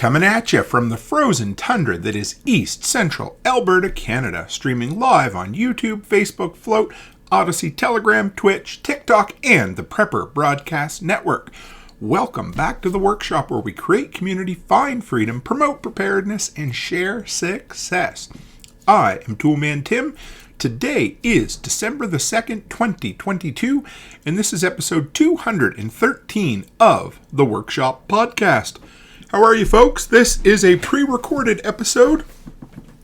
Coming at you from the frozen tundra that is East Central Alberta, Canada, streaming live on YouTube, Facebook, Float, Odyssey, Telegram, Twitch, TikTok, and the Prepper Broadcast Network. Welcome back to the workshop where we create community, find freedom, promote preparedness, and share success. I am Toolman Tim. Today is December the 2nd, 2022, and this is episode 213 of the Workshop Podcast. How are you, folks? This is a pre-recorded episode.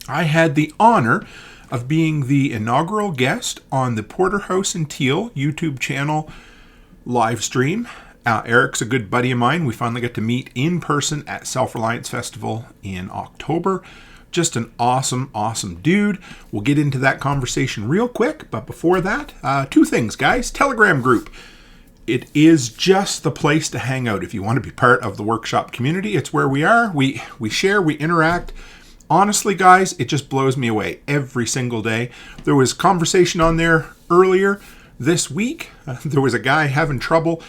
I had the honor of being the inaugural guest on the Porterhouse Teal YouTube channel live stream. Eric's a good buddy of mine. We finally got to meet in person at Self-Reliance Festival in October. Just an awesome dude. We'll get into that conversation real quick, but before that, two things, guys. Telegram group. It is just the place to hang out if you want to be part of the workshop community. It's where we are. We share, we interact. Honestly, guys, it just blows me away every single day. There was conversation on there earlier this week. There was a guy having trouble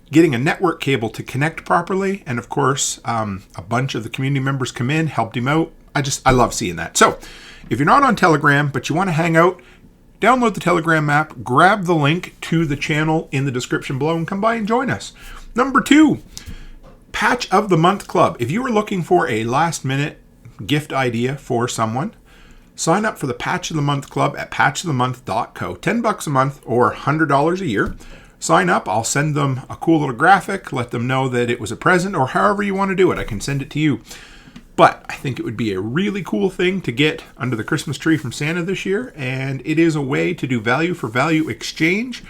getting a network cable to connect properly, and of course, a bunch of the community members come in, helped him out. I love seeing that. So if you're not on Telegram, but you want to hang out, download the Telegram app, grab the link to the channel in the description below, and come by and join us. Number 2, Patch of the Month Club. If you were looking for a last-minute gift idea for someone, sign up for the Patch of the Month Club at patchofthemonth.co. $10 a month or $100 a year. Sign up. I'll send them a cool little graphic, let them know that it was a present, or however you want to do it. I can send it to you. But I think it would be a really cool thing to get under the Christmas tree from Santa this year, and it is a way to do value for value exchange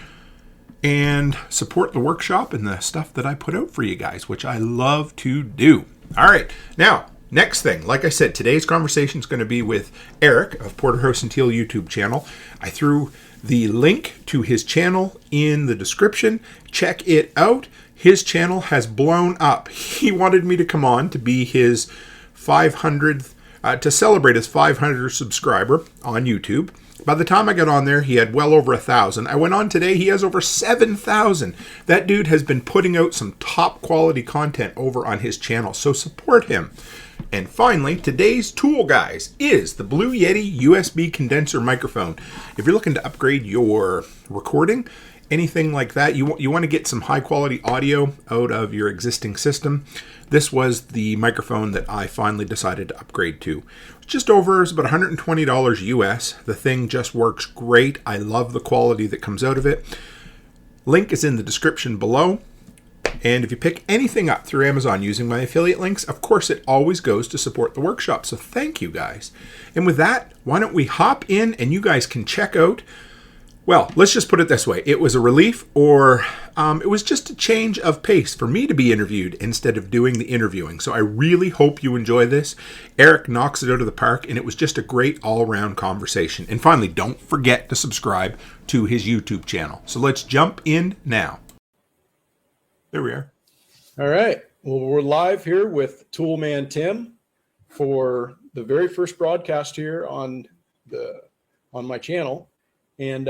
and support the workshop and the stuff that I put out for you guys, which I love to do. All right, now, next thing, like I said, today's conversation is going to be with Eric of Porterhouse Teal YouTube channel. I threw the link to his channel in the description. Check it out. His channel has blown up. He wanted me to come on to be his 500th, to celebrate his 500th subscriber on YouTube. By the time I got on there, he had well over 1,000. I went on today, he has over 7,000. That dude has been putting out some top quality content over on his channel, so support him. And finally, today's tool, guys, is the Blue Yeti USB Condenser Microphone. If you're looking to upgrade your recording, anything like that, you want to get some high quality audio out of your existing system, this was the microphone that I finally decided to upgrade to. Just over, it's about $120 US. The thing just works great. I love the quality that comes out of it. Link is in the description below. And if you pick anything up through Amazon using my affiliate links, of course, it always goes to support the workshop. So thank you, guys. And with that, why don't we hop in and you guys can check out. Well, let's just put it this way. It was a relief, or it was just a change of pace for me to be interviewed instead of doing the interviewing. So I really hope you enjoy this. Eric knocks it out of the park, and it was just a great all-around conversation. And finally, don't forget to subscribe to his YouTube channel. So let's jump in now. There we are. All right. Well, we're live here with Toolman Tim for the very first broadcast here on my channel. And,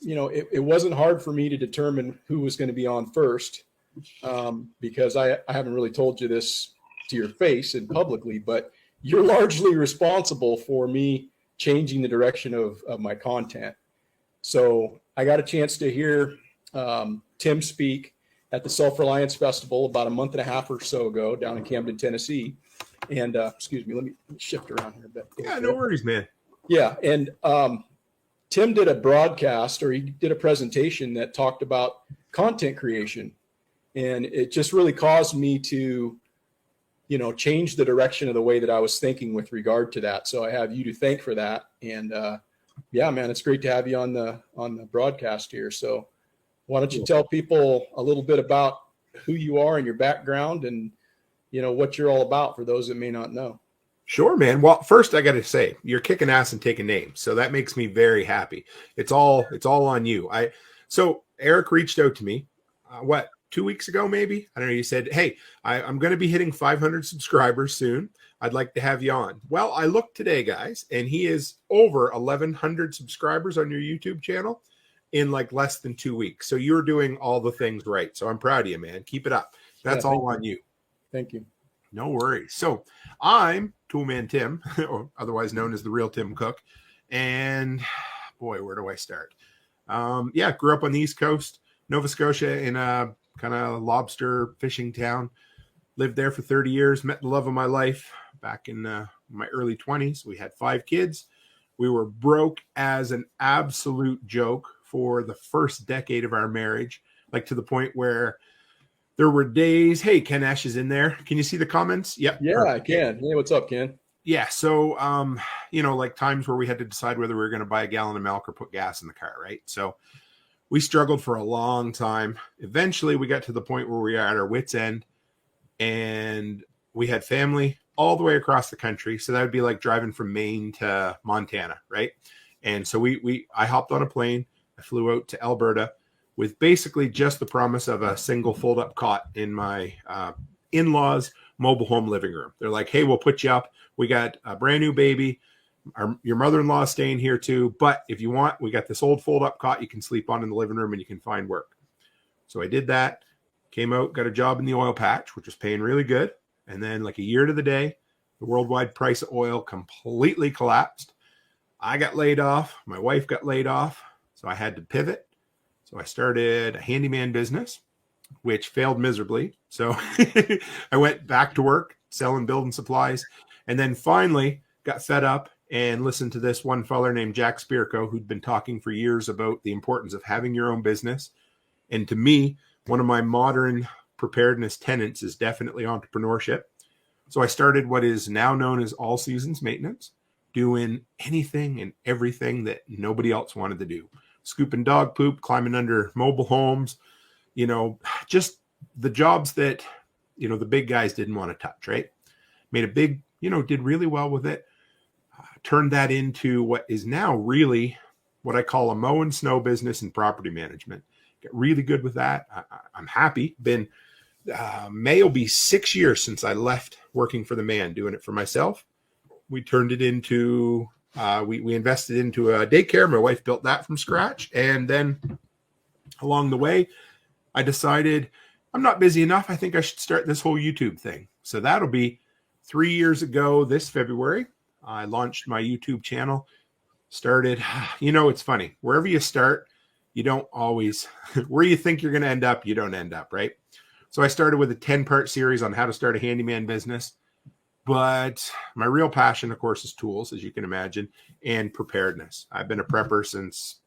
it wasn't hard for me to determine who was going to be on first because I haven't really told you this to your face and publicly, but you're largely responsible for me changing the direction of my content. So I got a chance to hear Tim speak at the Self-Reliance Festival about a month and a half or so ago down in Camden, Tennessee. And excuse me, let me shift around here a bit. Yeah, no worries, man. Yeah, and Tim did a broadcast, or he did a presentation that talked about content creation. And it just really caused me to, change the direction of the way that I was thinking with regard to that. So I have you to thank for that. And yeah, man, it's great to have you on the broadcast here. So why don't you tell people a little bit about who you are and your background and, what you're all about for those that may not know. Sure, man. Well, first I got to say, you're kicking ass and taking names, so that makes me very happy. It's all on you. So Eric reached out to me, 2 weeks ago, maybe? I don't know. He said, "Hey, I'm going to be hitting 500 subscribers soon. I'd like to have you on." Well, I looked today, guys, and he is over 1,100 subscribers on your YouTube channel in like less than 2 weeks. So you're doing all the things right. So I'm proud of you, man. Keep it up. That's all on you. Thank you. No worries. So I'm Toolman Tim, or otherwise known as the real Tim Cook. And boy, where do I start? Yeah, grew up on the East Coast, Nova Scotia, in a kind of lobster fishing town. Lived there for 30 years, met the love of my life back in my early 20s. We had 5 kids. We were broke as an absolute joke for the first decade of our marriage, like to the point where there were days, hey, Ken Ash is in there. Can you see the comments? Yep. Yeah, I Perfect. can. Hey, what's up, Ken? Yeah. So, like times where we had to decide whether we were going to buy a gallon of milk or put gas in the car, right? So we struggled for a long time. Eventually, we got to the point where we were at our wits' end, and we had family all the way across the country. So that would be like driving from Maine to Montana, right? And so I hopped on a plane. I flew out to Alberta with basically just the promise of a single fold-up cot in my in-laws' mobile home living room. They're like, hey, we'll put you up. We got a brand new baby. Your mother-in-law is staying here too. But if you want, we got this old fold-up cot you can sleep on in the living room and you can find work. So I did that, came out, got a job in the oil patch, which was paying really good. And then like a year to the day, the worldwide price of oil completely collapsed. I got laid off. My wife got laid off. So I had to pivot. So I started a handyman business, which failed miserably. So I went back to work selling building supplies, and then finally got fed up and listened to this one feller named Jack Spirko, who'd been talking for years about the importance of having your own business. And to me, one of my modern preparedness tenets is definitely entrepreneurship. So I started what is now known as all seasons maintenance, doing anything and everything that nobody else wanted to do. Scooping dog poop, climbing under mobile homes, just the jobs that, the big guys didn't want to touch, right? Made a big, did really well with it. Turned that into what is now really what I call a mow and snow business and property management. Get really good with that. I'm happy. May will be 6 years since I left working for the man, doing it for myself. We turned it into, we invested into a daycare. My wife built that from scratch. And then along the way, I decided I'm not busy enough. I think I should start this whole YouTube thing. So that'll be 3 years ago this February. I launched my YouTube channel, started, it's funny. Wherever you start, you don't always, where you think you're going to end up, you don't end up, right? So I started with a 10-part series on how to start a handyman business. But my real passion, of course, is tools, as you can imagine, and preparedness. I've been a prepper since,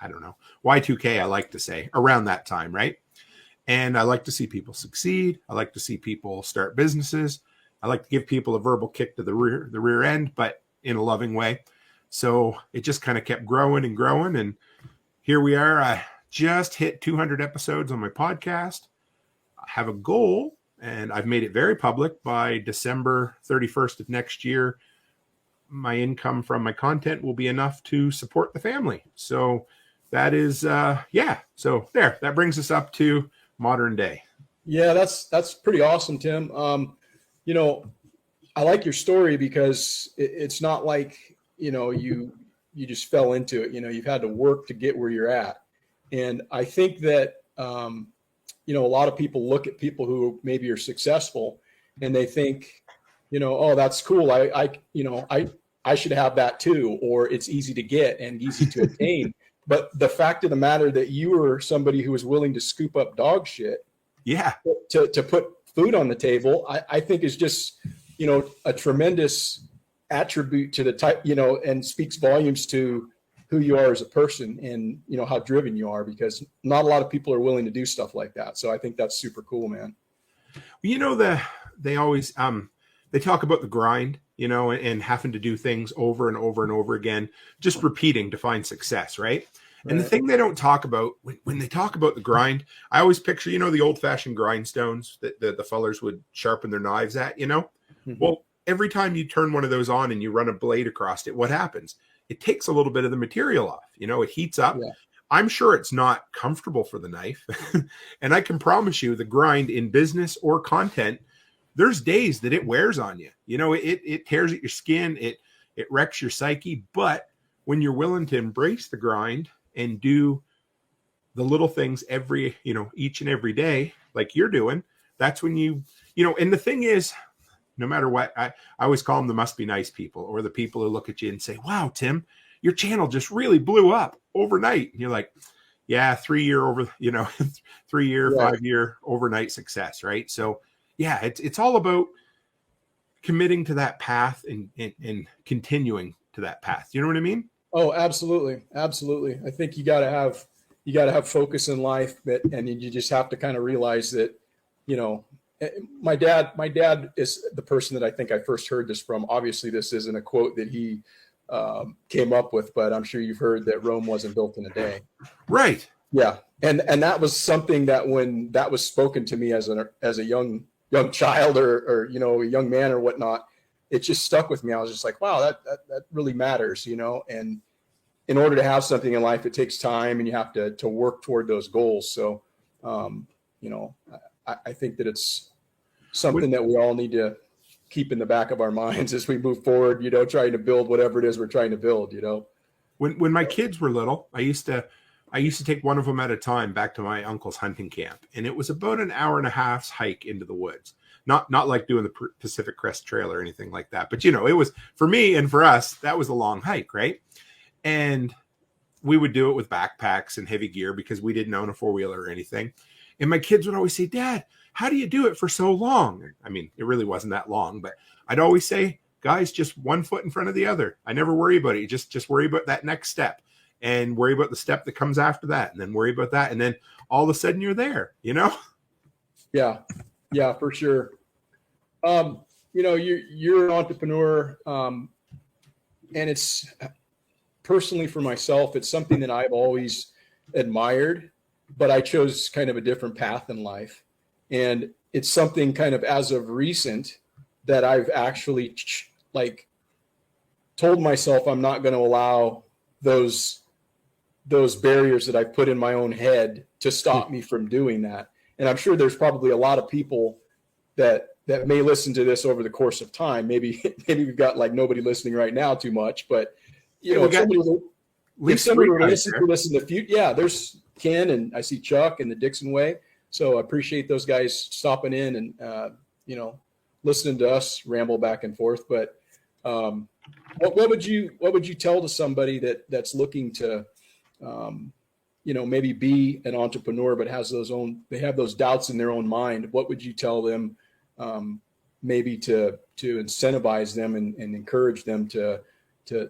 I don't know, Y2K, I like to say, around that time, right? And I like to see people succeed. I like to see people start businesses. I like to give people a verbal kick to the rear end, but in a loving way. So it just kind of kept growing and growing. And here we are. I just hit 200 episodes on my podcast. I have a goal, and I've made it very public. By December 31st of next year, my income from my content will be enough to support the family. So that is, So there, that brings us up to modern day. Yeah, that's pretty awesome, Tim. I like your story because it's not like, you just fell into it. You've had to work to get where you're at. And I think that, a lot of people look at people who maybe are successful and they think, oh, that's cool. I should have that too, or it's easy to get and easy to attain. But the fact of the matter that you were somebody who was willing to scoop up dog shit, to put food on the table, I think is just, a tremendous attribute to the type, and speaks volumes to who you are as a person and, how driven you are, because not a lot of people are willing to do stuff like that. So I think that's super cool, man. They always, they talk about the grind, and having to do things over and over and over again, just repeating to find success. Right. And the thing they don't talk about when they talk about the grind, I always picture, the old fashioned grindstones that the fellers would sharpen their knives at, Mm-hmm. Well, every time you turn one of those on and you run a blade across it, what happens? It takes a little bit of the material off, it heats up. Yeah. I'm sure it's not comfortable for the knife. And I can promise you the grind in business or content, there's days that it wears on you. It tears at your skin. It wrecks your psyche. But when you're willing to embrace the grind and do the little things each and every day, like you're doing, that's when and the thing is, no matter what. I always call them the must be nice people, or the people who look at you and say, wow, Tim, your channel just really blew up overnight. And you're like, yeah, 3 year over, 3 year, Right. 5 year overnight success. Right. So yeah, it's all about committing to that path and continuing to that path. You know what I mean? Oh, absolutely. Absolutely. I think you got to have focus in life, and you just have to kind of realize that, my dad is the person that I think I first heard this from. Obviously this isn't a quote that he came up with, but I'm sure you've heard that Rome wasn't built in a day. Right. Yeah. And that was something that when that was spoken to me as a young child or a young man or whatnot, it just stuck with me. I was just like, wow, that really matters, and in order to have something in life, it takes time and you have to work toward those goals. So, I think that it's something that we all need to keep in the back of our minds as we move forward, trying to build whatever it is we're trying to build, When my kids were little, I used to take one of them at a time back to my uncle's hunting camp, and it was about an hour and a half's hike into the woods. Not like doing the Pacific Crest Trail or anything like that, but it was, for me and for us, that was a long hike, right? And we would do it with backpacks and heavy gear because we didn't own a four-wheeler or anything. And my kids would always say, Dad, how do you do it for so long? I mean, it really wasn't that long, but I'd always say, guys, just one foot in front of the other. I never worry about it. You just worry about that next step, and worry about the step that comes after that, and then worry about that. And then all of a sudden you're there, Yeah. Yeah, for sure. You're an entrepreneur, and it's personally for myself, it's something that I've always admired, but I chose kind of a different path in life. And it's something kind of as of recent that I've actually told myself I'm not going to allow those barriers that I put in my own head to stop me from doing that. And I'm sure there's probably a lot of people that may listen to this over the course of time. Maybe we've got nobody listening right now too much, but if somebody were to listen to this in the future, yeah, there's Ken and I see Chuck and the Dixon Way. So I appreciate those guys stopping in and, listening to us ramble back and forth. But what would you tell to somebody that's looking to, maybe be an entrepreneur, but they have those doubts in their own mind? What would you tell them, maybe to incentivize them and encourage them to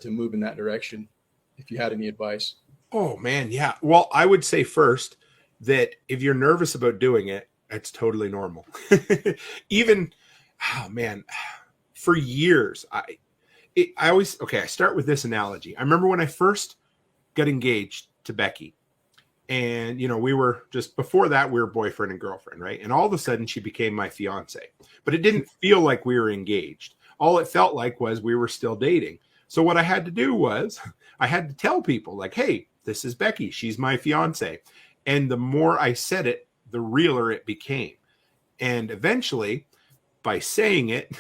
move in that direction, if you had any advice? Oh man. Yeah. Well, I would say first that if you're nervous about doing it, it's totally normal. Even, for years, I start with this analogy. I remember when I first got engaged to Becky, and, we were just before that, we were boyfriend and girlfriend, right? And all of a sudden she became my fiance, but it didn't feel like we were engaged. All it felt like was we were still dating. So what I had to do was I had to tell people hey, this is Becky. She's my fiance. And the more I said it, the realer it became. And eventually, by saying it,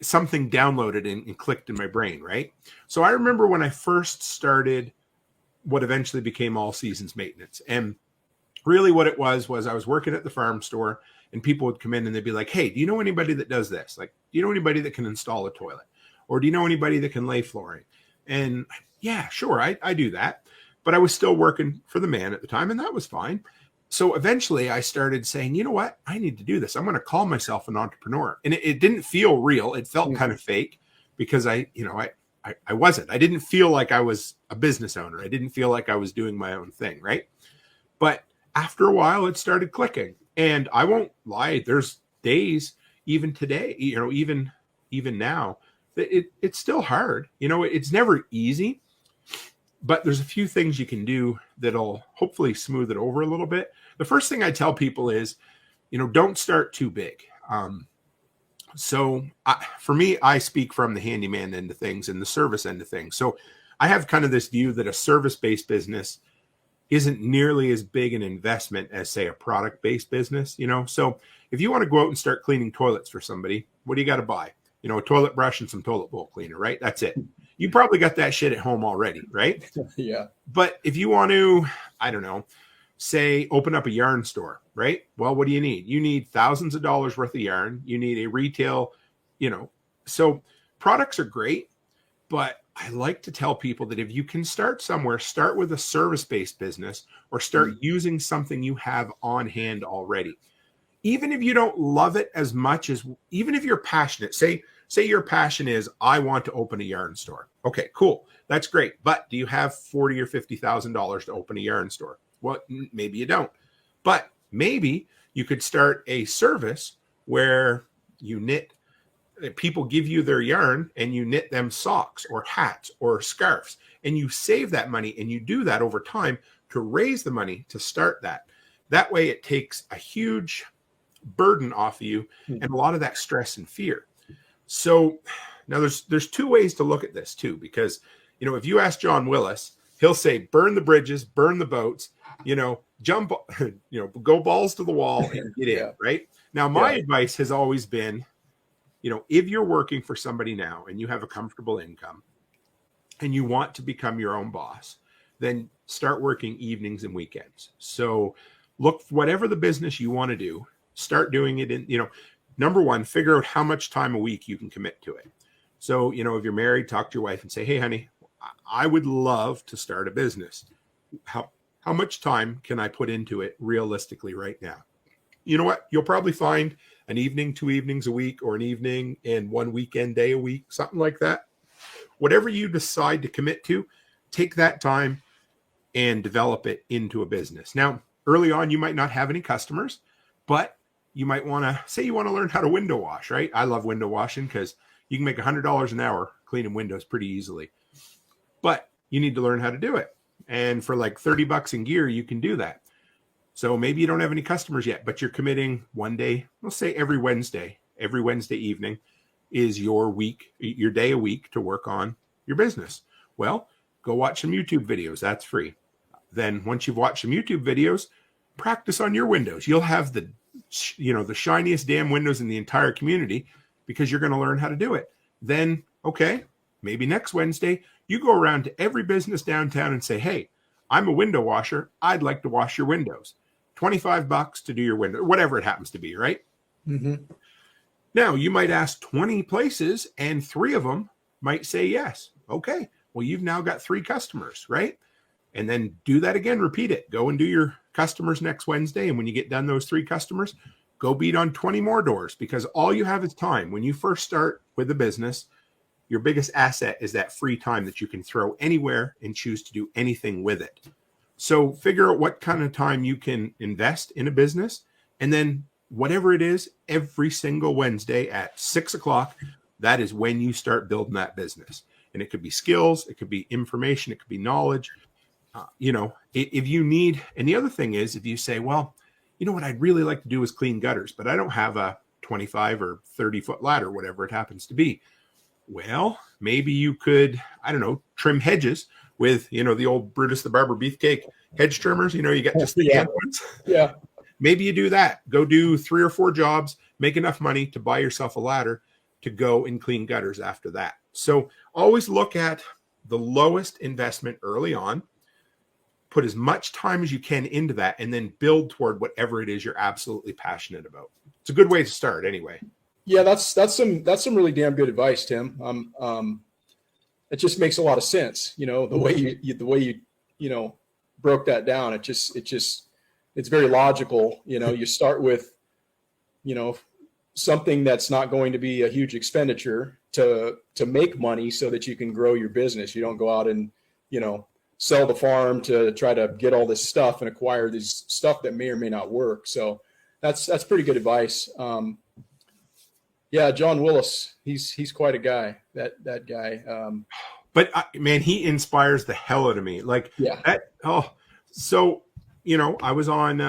something downloaded and clicked in my brain, right? So I remember when I first started what eventually became All Seasons Maintenance. And really what it was I was working at the farm store, and people would come in and they'd be like, hey, do you know anybody that does this? Do you know anybody that can install a toilet? Or do you know anybody that can lay flooring? And yeah, sure, I do that. But I was still working for the man at the time, and that was fine. So eventually I started saying, you know what? I need to do this. I'm going to call myself an entrepreneur. And it didn't feel real. It felt kind of fake because I wasn't. I didn't feel like I was a business owner. I didn't feel like I was doing my own thing, right? But after a while, it started clicking. And I won't lie, there's days, even today, even now, that it's still hard. It's never easy. But there's a few things you can do that'll hopefully smooth it over a little bit. The first thing I tell people is, don't start too big. For me, I speak from the handyman end of things and the service end of things. So I have kind of this view that a service-based business isn't nearly as big an investment as, say, a product-based business. So if you want to go out and start cleaning toilets for somebody, what do you got to buy? A toilet brush and some toilet bowl cleaner, right? That's it. You probably got that shit at home already, right? Yeah. But if you want to, I don't know, say, open up a yarn store, right? Well, what do you need? You need thousands of dollars worth of yarn. You need a retail, so products are great, but I like to tell people that if you can start somewhere, start with a service-based business or start using something you have on hand already. Even if you don't love it as much as, even if you're passionate, say your passion is, I want to open a yarn store. Okay, cool. That's great. But do you have $40,000 or $50,000 to open a yarn store? Well, maybe you don't. But maybe you could start a service where you knit, people give you their yarn and you knit them socks or hats or scarves, and you save that money, and you do that over time to raise the money to start that. That way it takes a huge burden off of you and a lot of that stress and fear. So now there's two ways to look at this too, because, if you ask John Willis, he'll say, burn the bridges, burn the boats, jump, go balls to the wall and get in, right? Now, my advice has always been, if you're working for somebody now and you have a comfortable income and you want to become your own boss, then start working evenings and weekends. So look, whatever the business you want to do, start doing it in, number one, figure out how much time a week you can commit to it. So, if you're married, talk to your wife and say, hey, honey, I would love to start a business. How much time can I put into it realistically right now? You know what? You'll probably find an evening, 2 evenings a week, or an evening and 1 weekend day a week, something like that. Whatever you decide to commit to, take that time and develop it into a business. Now, early on, you might not have any customers, but you might want to say you want to learn how to window wash, right? I love window washing because you can make $100 an hour cleaning windows pretty easily, but you need to learn how to do it. And for like $30 in gear, you can do that. So maybe you don't have any customers yet, but you're committing one day, let's say every Wednesday evening is your day a week to work on your business. Well, go watch some YouTube videos. That's free. Then once you've watched some YouTube videos, practice on your windows. You'll have the shiniest damn windows in the entire community because you're going to learn how to do it. Then, okay, maybe next Wednesday, you go around to every business downtown and say, hey, I'm a window washer. I'd like to wash your windows. $25 to do your window, whatever it happens to be, right? Mm-hmm. Now, you might ask 20 places and 3 of them might say yes. Okay, well, you've now got 3 customers, right? And then do that again, repeat it. Go and do your customers next Wednesday. And when you get done those 3 customers, go beat on 20 more doors, because all you have is time. When you first start with a business, your biggest asset is that free time that you can throw anywhere and choose to do anything with it. So figure out what kind of time you can invest in a business. And then whatever it is, every single Wednesday at 6 o'clock, that is when you start building that business. And it could be skills, it could be information, it could be knowledge. If you need, and the other thing is, if you say, well, what I'd really like to do is clean gutters, but I don't have a 25 or 30 foot ladder, whatever it happens to be. Well, maybe you could, trim hedges with, the old Brutus the Barber Beefcake hedge trimmers. You get just the hand ones. Yeah. Maybe you do that. Go do 3 or 4 jobs, make enough money to buy yourself a ladder to go and clean gutters after that. So always look at the lowest investment early on. Put as much time as you can into that, and then build toward whatever it is you're absolutely passionate about. It's a good way to start anyway. Yeah, that's some really damn good advice, Tim. It just makes a lot of sense. The way you broke that down. It's very logical. You start with, something that's not going to be a huge expenditure to make money so that you can grow your business. You don't go out and, sell the farm to try to get all this stuff and acquire this stuff that may or may not work. So that's pretty good advice. Yeah, John Willis, he's quite a guy. That guy. But man, he inspires the hell out of me. Like, yeah. So I was on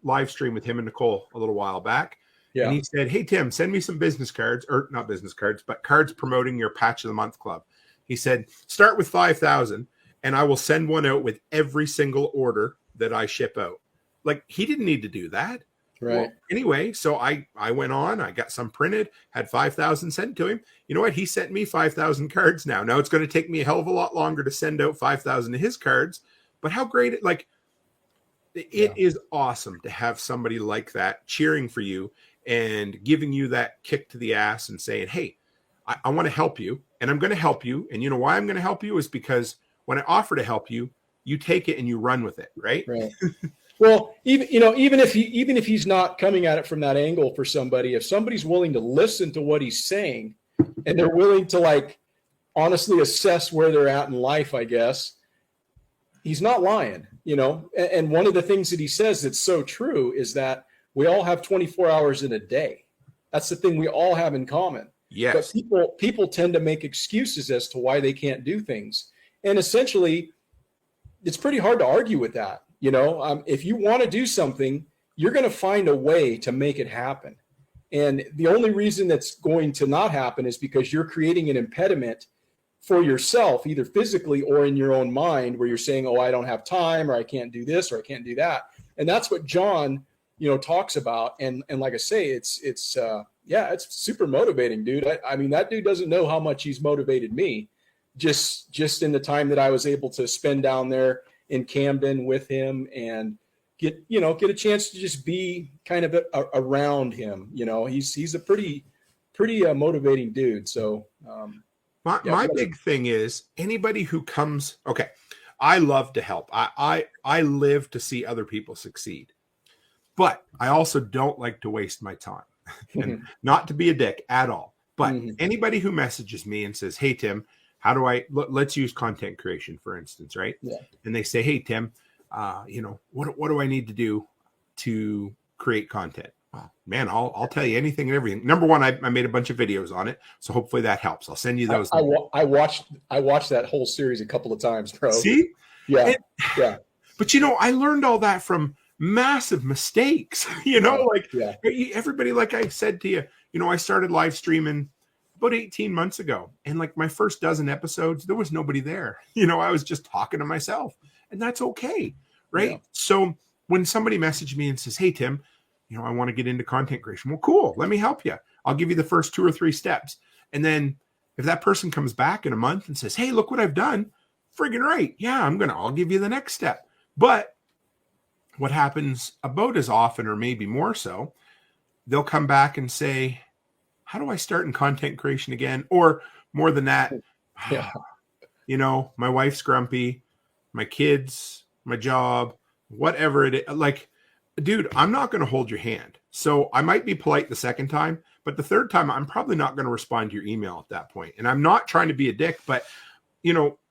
Livestream with him and Nicole a little while back. Yeah. And he said, hey, Tim, send me some business cards, or not business cards, but cards promoting your Patch of the Month Club. He said, start with 5,000 and I will send one out with every single order that I ship out. Like, he didn't need to do that. Right. Well, anyway, so I went on, I got some printed, had 5,000 sent to him. You know what? He sent me 5,000 cards now. Now it's going to take me a hell of a lot longer to send out 5,000 of his cards, but how great it, like, It is awesome to have somebody like that cheering for you and giving you that kick to the ass and saying, hey, I want to help you and I'm going to help you. And you know why I'm going to help you is because when I offer to help you, you take it and you run with it. Right. Right. Well, even if he's not coming at it from that angle for somebody, if somebody's willing to listen to what he's saying and they're willing to like honestly assess where they're at in life, I guess, he's not lying, And one of the things that he says that's so true is that we all have 24 hours in a day. That's the thing we all have in common. Yes. But people tend to make excuses as to why they can't do things. And essentially, it's pretty hard to argue with that. If you want to do something, you're going to find a way to make it happen. And the only reason that's going to not happen is because you're creating an impediment for yourself, either physically or in your own mind, where you're saying, oh, I don't have time, or I can't do this, or I can't do that. And that's what John, talks about. And like I say, it's super motivating, dude. I mean, that dude doesn't know how much he's motivated me just in the time that I was able to spend down there in Camden with him and get a chance to just be kind of around him. He's a pretty motivating dude. So, my big thing is anybody who comes, okay, I love to help. I live to see other people succeed, but I also don't like to waste my time and not to be a dick at all. But anybody who messages me and says, hey, Tim, how do let's use content creation, for instance, right? Yeah. And they say, hey, Tim, what do I need to do to create content? Well, man, I'll tell you anything and everything. Number one, I made a bunch of videos on it, so hopefully that helps. I'll send you those. I watched that whole series a couple of times, bro. See? Yeah. But I learned all that from massive mistakes. Everybody, like I said to you, I started live streaming about 18 months ago, and like my first dozen episodes, there was nobody there. I was just talking to myself, and that's okay, right? Yeah. So when somebody messaged me and says, hey, Tim, I want to get into content creation. Well, cool. Let me help you. I'll give you the first 2 or 3 steps. And then if that person comes back in a month and says, hey, look what I've done. Friggin' right. Yeah, I'll give you the next step. But what happens about as often, or maybe more so, they'll come back and say, how do I start in content creation again? Or more than that, my wife's grumpy, my kids, my job, whatever it is. Like, dude, I'm not going to hold your hand. So I might be polite the second time, but the third time, I'm probably not going to respond to your email at that point. And I'm not trying to be a dick, but,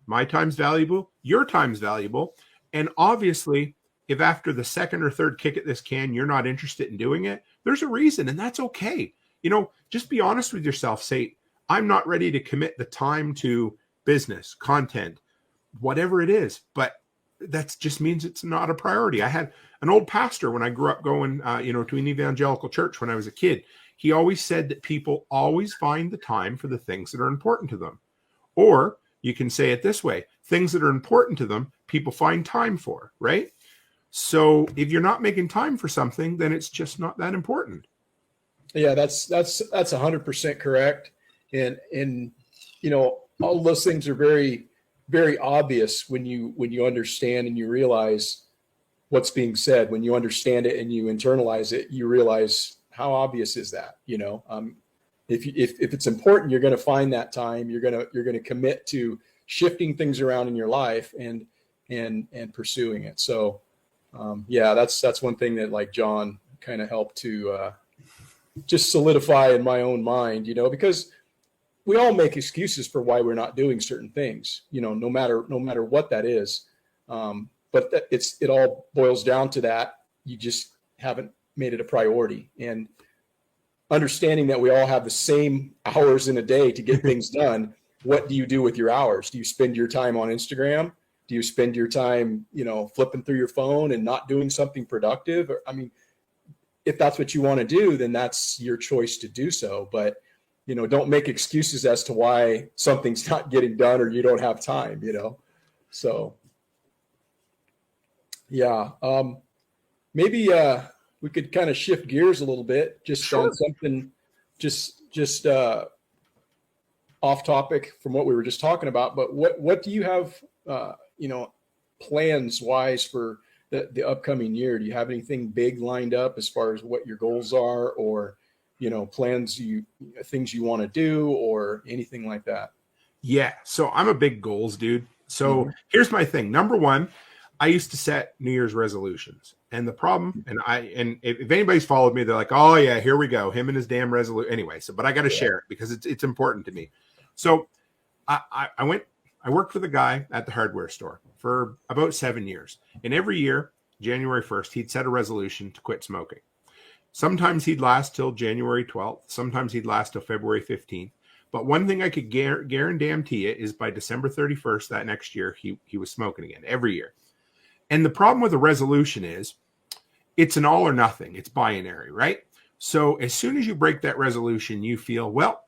my time's valuable. Your time's valuable. And obviously, if after the second or third kick at this can, you're not interested in doing it, there's a reason, and that's okay. Just be honest with yourself. Say, I'm not ready to commit the time to business, content, whatever it is, but that just means it's not a priority. I had an old pastor when I grew up going, to an evangelical church when I was a kid. He always said that people always find the time for the things that are important to them. Or you can say it this way, things that are important to them, people find time for, right? So if you're not making time for something, then it's just not that important. Yeah, that's 100% correct. And all those things are very, very obvious when you understand and you realize what's being said. When you understand it and you internalize it, you realize how obvious is that. If it's important, you're going to find that time. You're going to commit to shifting things around in your life and pursuing it. So that's one thing that like John kind of helped to just solidify in my own mind, because we all make excuses for why we're not doing certain things, no matter what that is. But it all boils down to that. You just haven't made it a priority, and understanding that we all have the same hours in a day to get things done. What do you do with your hours? Do you spend your time on Instagram? Do you spend your time, flipping through your phone and not doing something productive? If that's what you want to do, then that's your choice to do so. But, don't make excuses as to why something's not getting done or you don't have time, So, yeah. Maybe we could kind of shift gears a little bit, just on something, just off topic from what we were just talking about. But what do you have, plans wise for the upcoming year? Do you have anything big lined up as far as what your goals are, or, plans, things you want to do, or anything like that? Yeah. So I'm a big goals dude. So Mm-hmm. here's my thing. Number one, I used to set New Year's resolutions. And the problem, and if anybody's followed me, they're like, oh yeah, here we go. Him and his damn resolution. Anyway, but I got to share it because it's important to me. So I worked with a guy at the hardware store for about 7 years. And every year, January 1st, he'd set a resolution to quit smoking. Sometimes he'd last till January 12th. Sometimes he'd last till February 15th. But one thing I could guarantee it is by December 31st that next year, he was smoking again every year. And the problem with a resolution is it's an all or nothing. It's binary, right? So as soon as you break that resolution, you feel, well,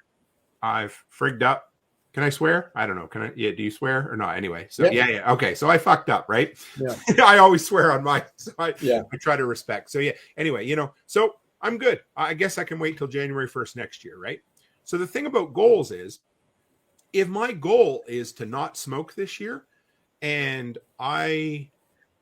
I've frigged up. Can I swear? I don't know. Can I? Yeah. Do you swear or not? Anyway. So yeah. Okay. So I fucked up, right? Yeah. I always swear on mine. So I try to respect. So yeah. Anyway, so I'm good. I guess I can wait till January 1st next year, right? So the thing about goals is, if my goal is to not smoke this year, and I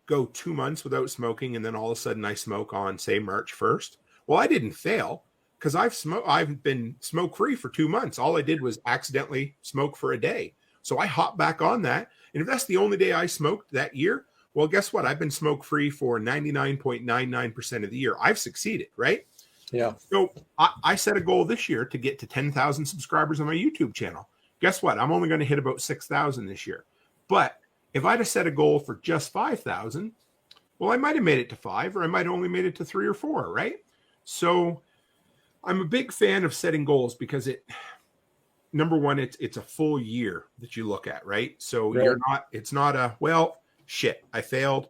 go 2 months without smoking, and then all of a sudden I smoke on, say, March 1st, well, I didn't fail. Because I've been smoke free for 2 months. All I did was accidentally smoke for a day. So I hopped back on that. And if that's the only day I smoked that year, well, guess what? I've been smoke free for 99.99% of the year. I've succeeded, right? Yeah. So I set a goal this year to get to 10,000 subscribers on my YouTube channel. Guess what? I'm only going to hit about 6,000 this year. But if I'd have set a goal for just 5,000, well, I might have made it to 5, or I might have only made it to 3 or 4, right? So I'm a big fan of setting goals because number one, it's a full year that you look at, right? So it's not a, well, shit, I failed.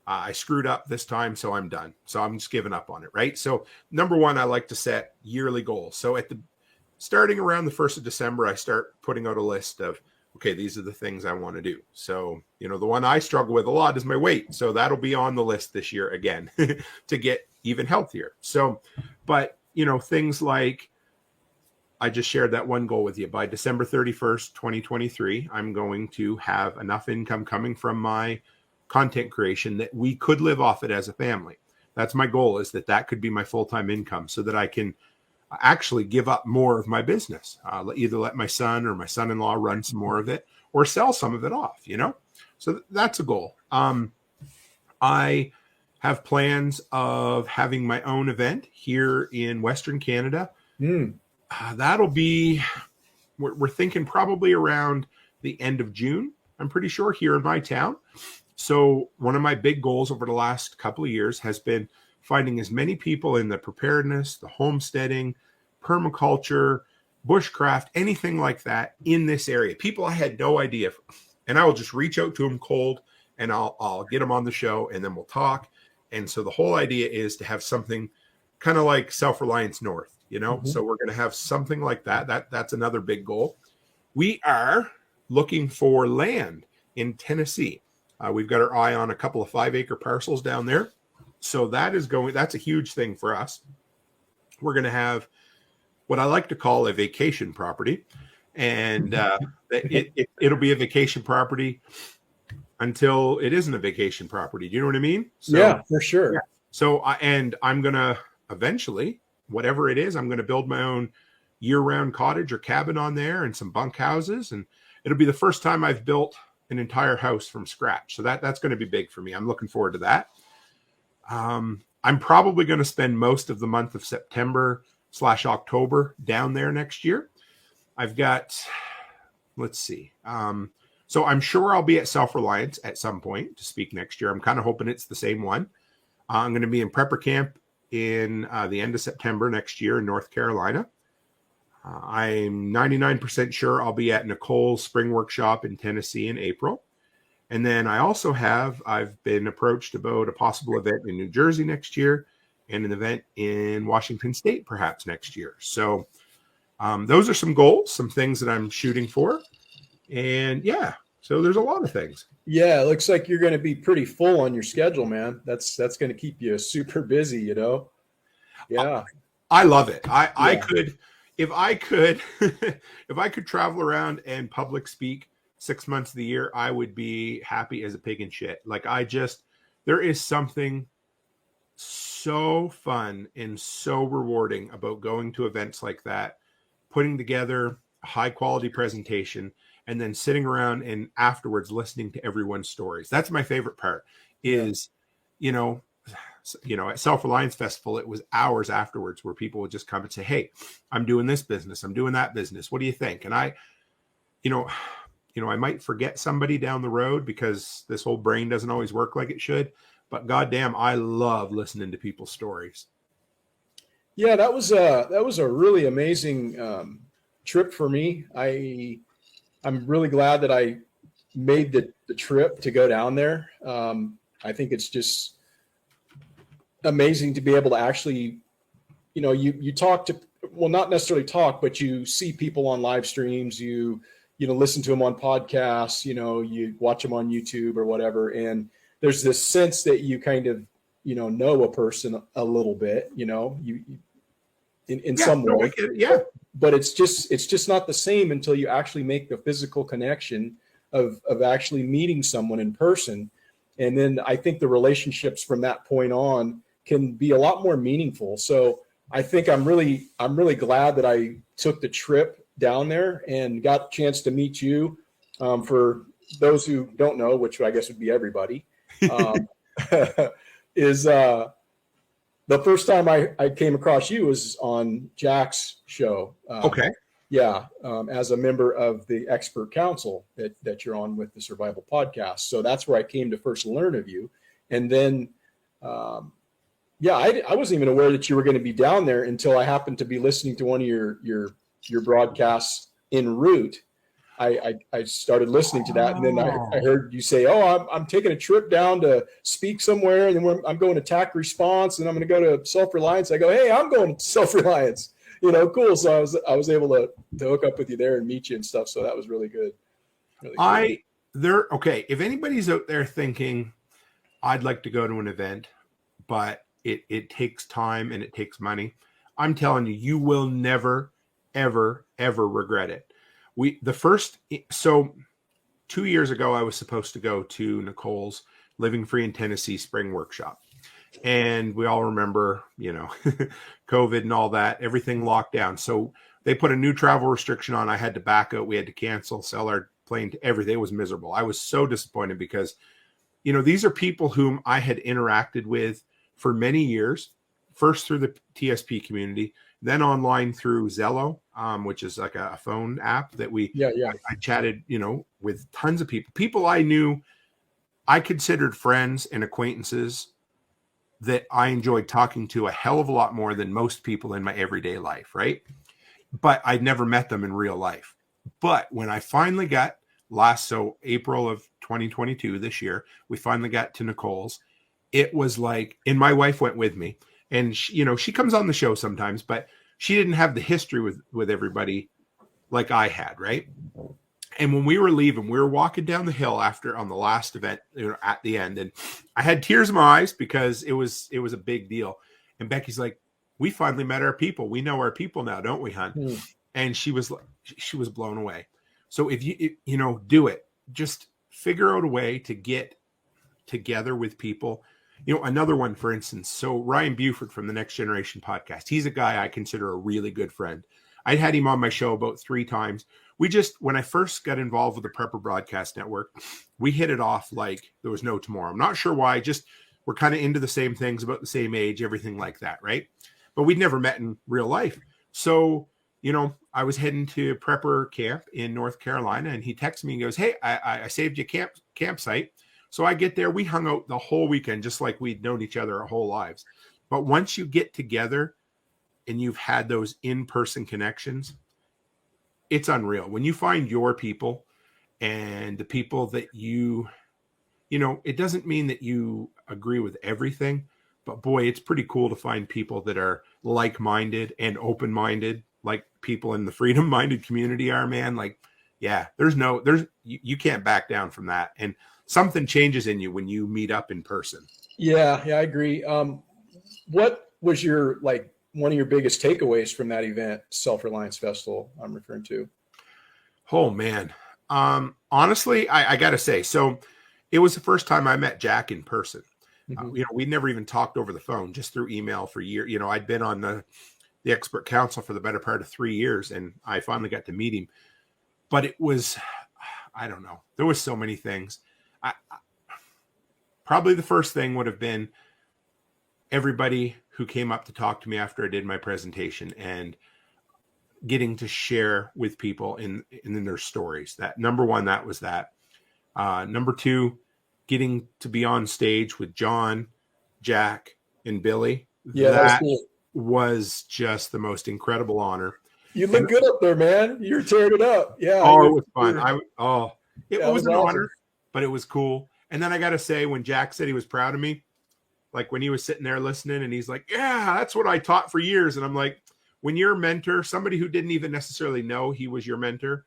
I screwed up this time, so I'm done. So I'm just giving up on it, right? So number one, I like to set yearly goals. So starting around the 1st of December, I start putting out a list of, okay, these are the things I want to do. So, the one I struggle with a lot is my weight. So that'll be on the list this year again to get even healthier. So, but things like, I just shared that one goal with you. By December 31st, 2023, I'm going to have enough income coming from my content creation that we could live off it as a family. That's my goal, is that could be my full-time income so that I can actually give up more of my business. Either let my son or my son-in-law run some more of it, or sell some of it off, So that's a goal. I have plans of having my own event here in Western Canada. That'll be, we're thinking probably around the end of June, I'm pretty sure, here in my town. So one of my big goals over the last couple of years has been finding as many people in the preparedness, the homesteading, permaculture, bushcraft, anything like that in this area. People I had no idea. And I will just reach out to them cold, and I'll get them on the show, and then we'll talk. And so the whole idea is to have something kind of like Self-Reliance North, Mm-hmm. So we're going to have something like that. That's another big goal. We are looking for land in Tennessee. We've got our eye on a couple of 5-acre parcels down there. So that's a huge thing for us. We're going to have what I like to call a vacation property. And it'll be a vacation property until it isn't a vacation property. Do you know what I mean? So, yeah, for sure. Yeah. So, I'm going to eventually, whatever it is, I'm going to build my own year-round cottage or cabin on there and some bunk houses. And it'll be the first time I've built an entire house from scratch. So that's going to be big for me. I'm looking forward to that. I'm probably going to spend most of the month of September/October down there next year. I've got, let's see. So I'm sure I'll be at Self-Reliance at some point to speak next year. I'm kind of hoping it's the same one. I'm going to be in prepper camp in the end of September next year in North Carolina. I'm 99% sure I'll be at Nicole's Spring Workshop in Tennessee in April. And then I've been approached about a possible event in New Jersey next year and an event in Washington State perhaps next year. So those are some goals, some things that I'm shooting for. And yeah, so there's a lot of things. Yeah, it looks like you're going to be pretty full on your schedule, man. That's going to keep you super busy, Yeah. I love it. I could, if I could travel around and public speak 6 months of the year, I would be happy as a pig in shit. Like there's there is something so fun and so rewarding about going to events like that, putting together a high quality presentation, and then sitting around and afterwards listening to everyone's stories. That's my favorite part is, you know, at Self-Reliance Festival, it was hours afterwards where people would just come and say, hey, I'm doing this business. I'm doing that business. What do you think? And I might forget somebody down the road because this whole brain doesn't always work like it should. But goddamn, I love listening to people's stories. Yeah, that was a really amazing trip for me. I'm really glad that I made the trip to go down there. I think it's just amazing to be able to actually, you talk to, well, not necessarily talk, but you see people on live streams, you listen to them on podcasts, you watch them on YouTube or whatever. And there's this sense that you kind of, know a person a little bit, in some way. Yeah. But it's just not the same until you actually make the physical connection of actually meeting someone in person. And then I think the relationships from that point on can be a lot more meaningful. So I think I'm really glad that I took the trip down there and got a chance to meet you. For those who don't know, which I guess would be everybody, is the first time I came across you was on Jack's show. Okay. Yeah, as a member of the expert council that you're on with the Survival Podcast. So that's where I came to first learn of you. And then, I wasn't even aware that you were going to be down there until I happened to be listening to one of your broadcasts en route. I started listening to that, and then I heard you say, "Oh, I'm taking a trip down to speak somewhere, and then I'm going to TAC Response, and I'm going to go to Self-Reliance." I go, "Hey, I'm going to Self-Reliance." Cool. So I was able to hook up with you there and meet you and stuff. So that was really good. Really cool. Okay. If anybody's out there thinking, I'd like to go to an event, but it takes time and it takes money, I'm telling you, you will never, ever, ever regret it. 2 years ago, I was supposed to go to Nicole's Living Free in Tennessee spring workshop. And we all remember, COVID and all that, everything locked down. So they put a new travel restriction on. I had to back out. We had to cancel, sell our plane to everything. It was miserable. I was so disappointed because, these are people whom I had interacted with for many years, first through the TSP community, then online through Zello, which is like a phone app that I chatted, with tons of people I knew, I considered friends and acquaintances that I enjoyed talking to a hell of a lot more than most people in my everyday life, right? But I'd never met them in real life. But when I finally got April of 2022, this year, we finally got to Nicole's, it was like, and my wife went with me, and she comes on the show sometimes, but she didn't have the history with everybody like I had, right? And when we were leaving, we were walking down the hill on the last event, at the end, and I had tears in my eyes because it was a big deal. And Becky's like, "We finally met our people. We know our people now, don't we, hon?" Mm. And she was blown away. So if you do it, just figure out a way to get together with people. Another one, for instance. So Ryan Buford from the Next Generation podcast, he's a guy I consider a really good friend. I had him on my show about 3 times. When I first got involved with the Prepper Broadcast Network, we hit it off like there was no tomorrow. I'm not sure why, just we're kind of into the same things, about the same age, everything like that, right? But we'd never met in real life. So, I was heading to Prepper camp in North Carolina, and he texted me and goes, "Hey, I saved you campsite." So I get there, we hung out the whole weekend, just like we'd known each other our whole lives. But once you get together and you've had those in-person connections, it's unreal. When you find your people and the people that it doesn't mean that you agree with everything, but boy, it's pretty cool to find people that are like-minded and open-minded, like people in the freedom-minded community are, man. Like, yeah, you can't back down from that. And something changes in you when you meet up in person. Yeah, I agree. What was one of your biggest takeaways from that event, Self-Reliance Festival I'm referring to? Oh, man. Honestly, I got to say, so it was the first time I met Jack in person. Mm-hmm. We never even talked over the phone, just through email for years. I'd been on the expert council for the better part of 3 years, and I finally got to meet him. But it was, I don't know, there was so many things. Probably the first thing would have been everybody who came up to talk to me after I did my presentation and getting to share with people in their stories. That number one, that was that. Number two, getting to be on stage with John, Jack, and Billy. Yeah, that cool. Was just the most incredible honor. You look good up there, man. You're tearing it up. Yeah. Oh, it was fun. It was an awesome. honor, but it was cool. And then I got to say, when Jack said he was proud of me, like when he was sitting there listening and he's like, yeah, that's what I taught for years. And I'm like, when you're a mentor, somebody who didn't even necessarily know he was your mentor,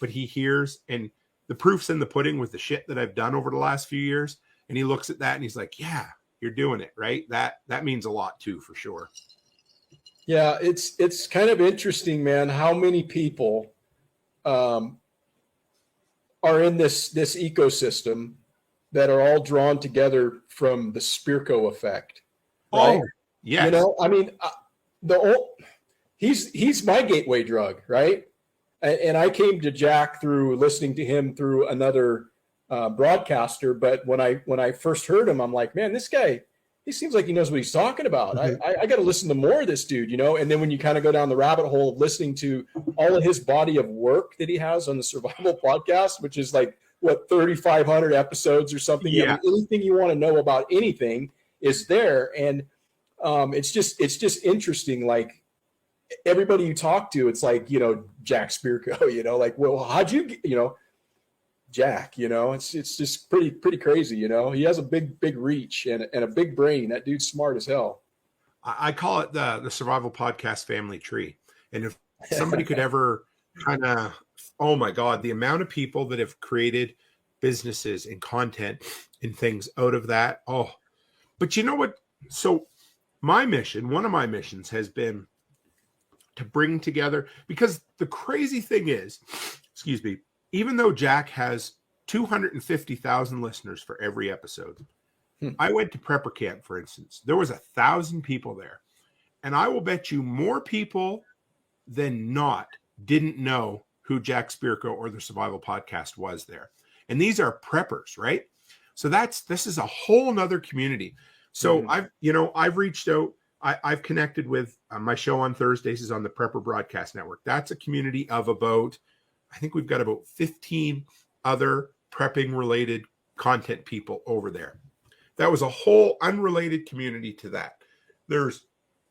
but he hears, and the proof's in the pudding with the shit that I've done over the last few years. And he looks at that and he's like, yeah, you're doing it, right? That means a lot too, for sure. Yeah, it's kind of interesting, man, how many people are in this ecosystem that are all drawn together from the Spirko effect. Right? Oh, yes. I mean, he's my gateway drug, right? And I came to Jack through listening to him through another broadcaster. But when I first heard him, I'm like, man, this guy, he seems like he knows what he's talking about. Mm-hmm. I got to listen to more of this dude, And then when you kind of go down the rabbit hole of listening to all of his body of work that he has on the Survival Podcast, which is like, 3,500 episodes or something. Yeah. Anything you want to know about anything is there. And it's just interesting. Like everybody you talk to, it's like, Jack Spirko, like, well, how'd you, Jack, it's just pretty crazy. He has a big reach and a big brain. That dude's smart as hell. I call it the Survival Podcast family tree. And if somebody could ever kind of, oh my God, the amount of people that have created businesses and content and things out of that. Oh, but you know what? So one of my missions has been to bring together, because the crazy thing is, excuse me, even though Jack has 250,000 listeners for every episode, I went to prepper camp, for instance. There was 1,000 people there. And I will bet you more people than not didn't know who Jack Spirko or the Survival Podcast was there. And these are preppers, right? So this is a whole nother community. So I've reached out, I've connected with my show on Thursdays is on the Prepper Broadcast Network. That's a community of I think we've got about 15 other prepping related content people over there. That was a whole unrelated community to that. There's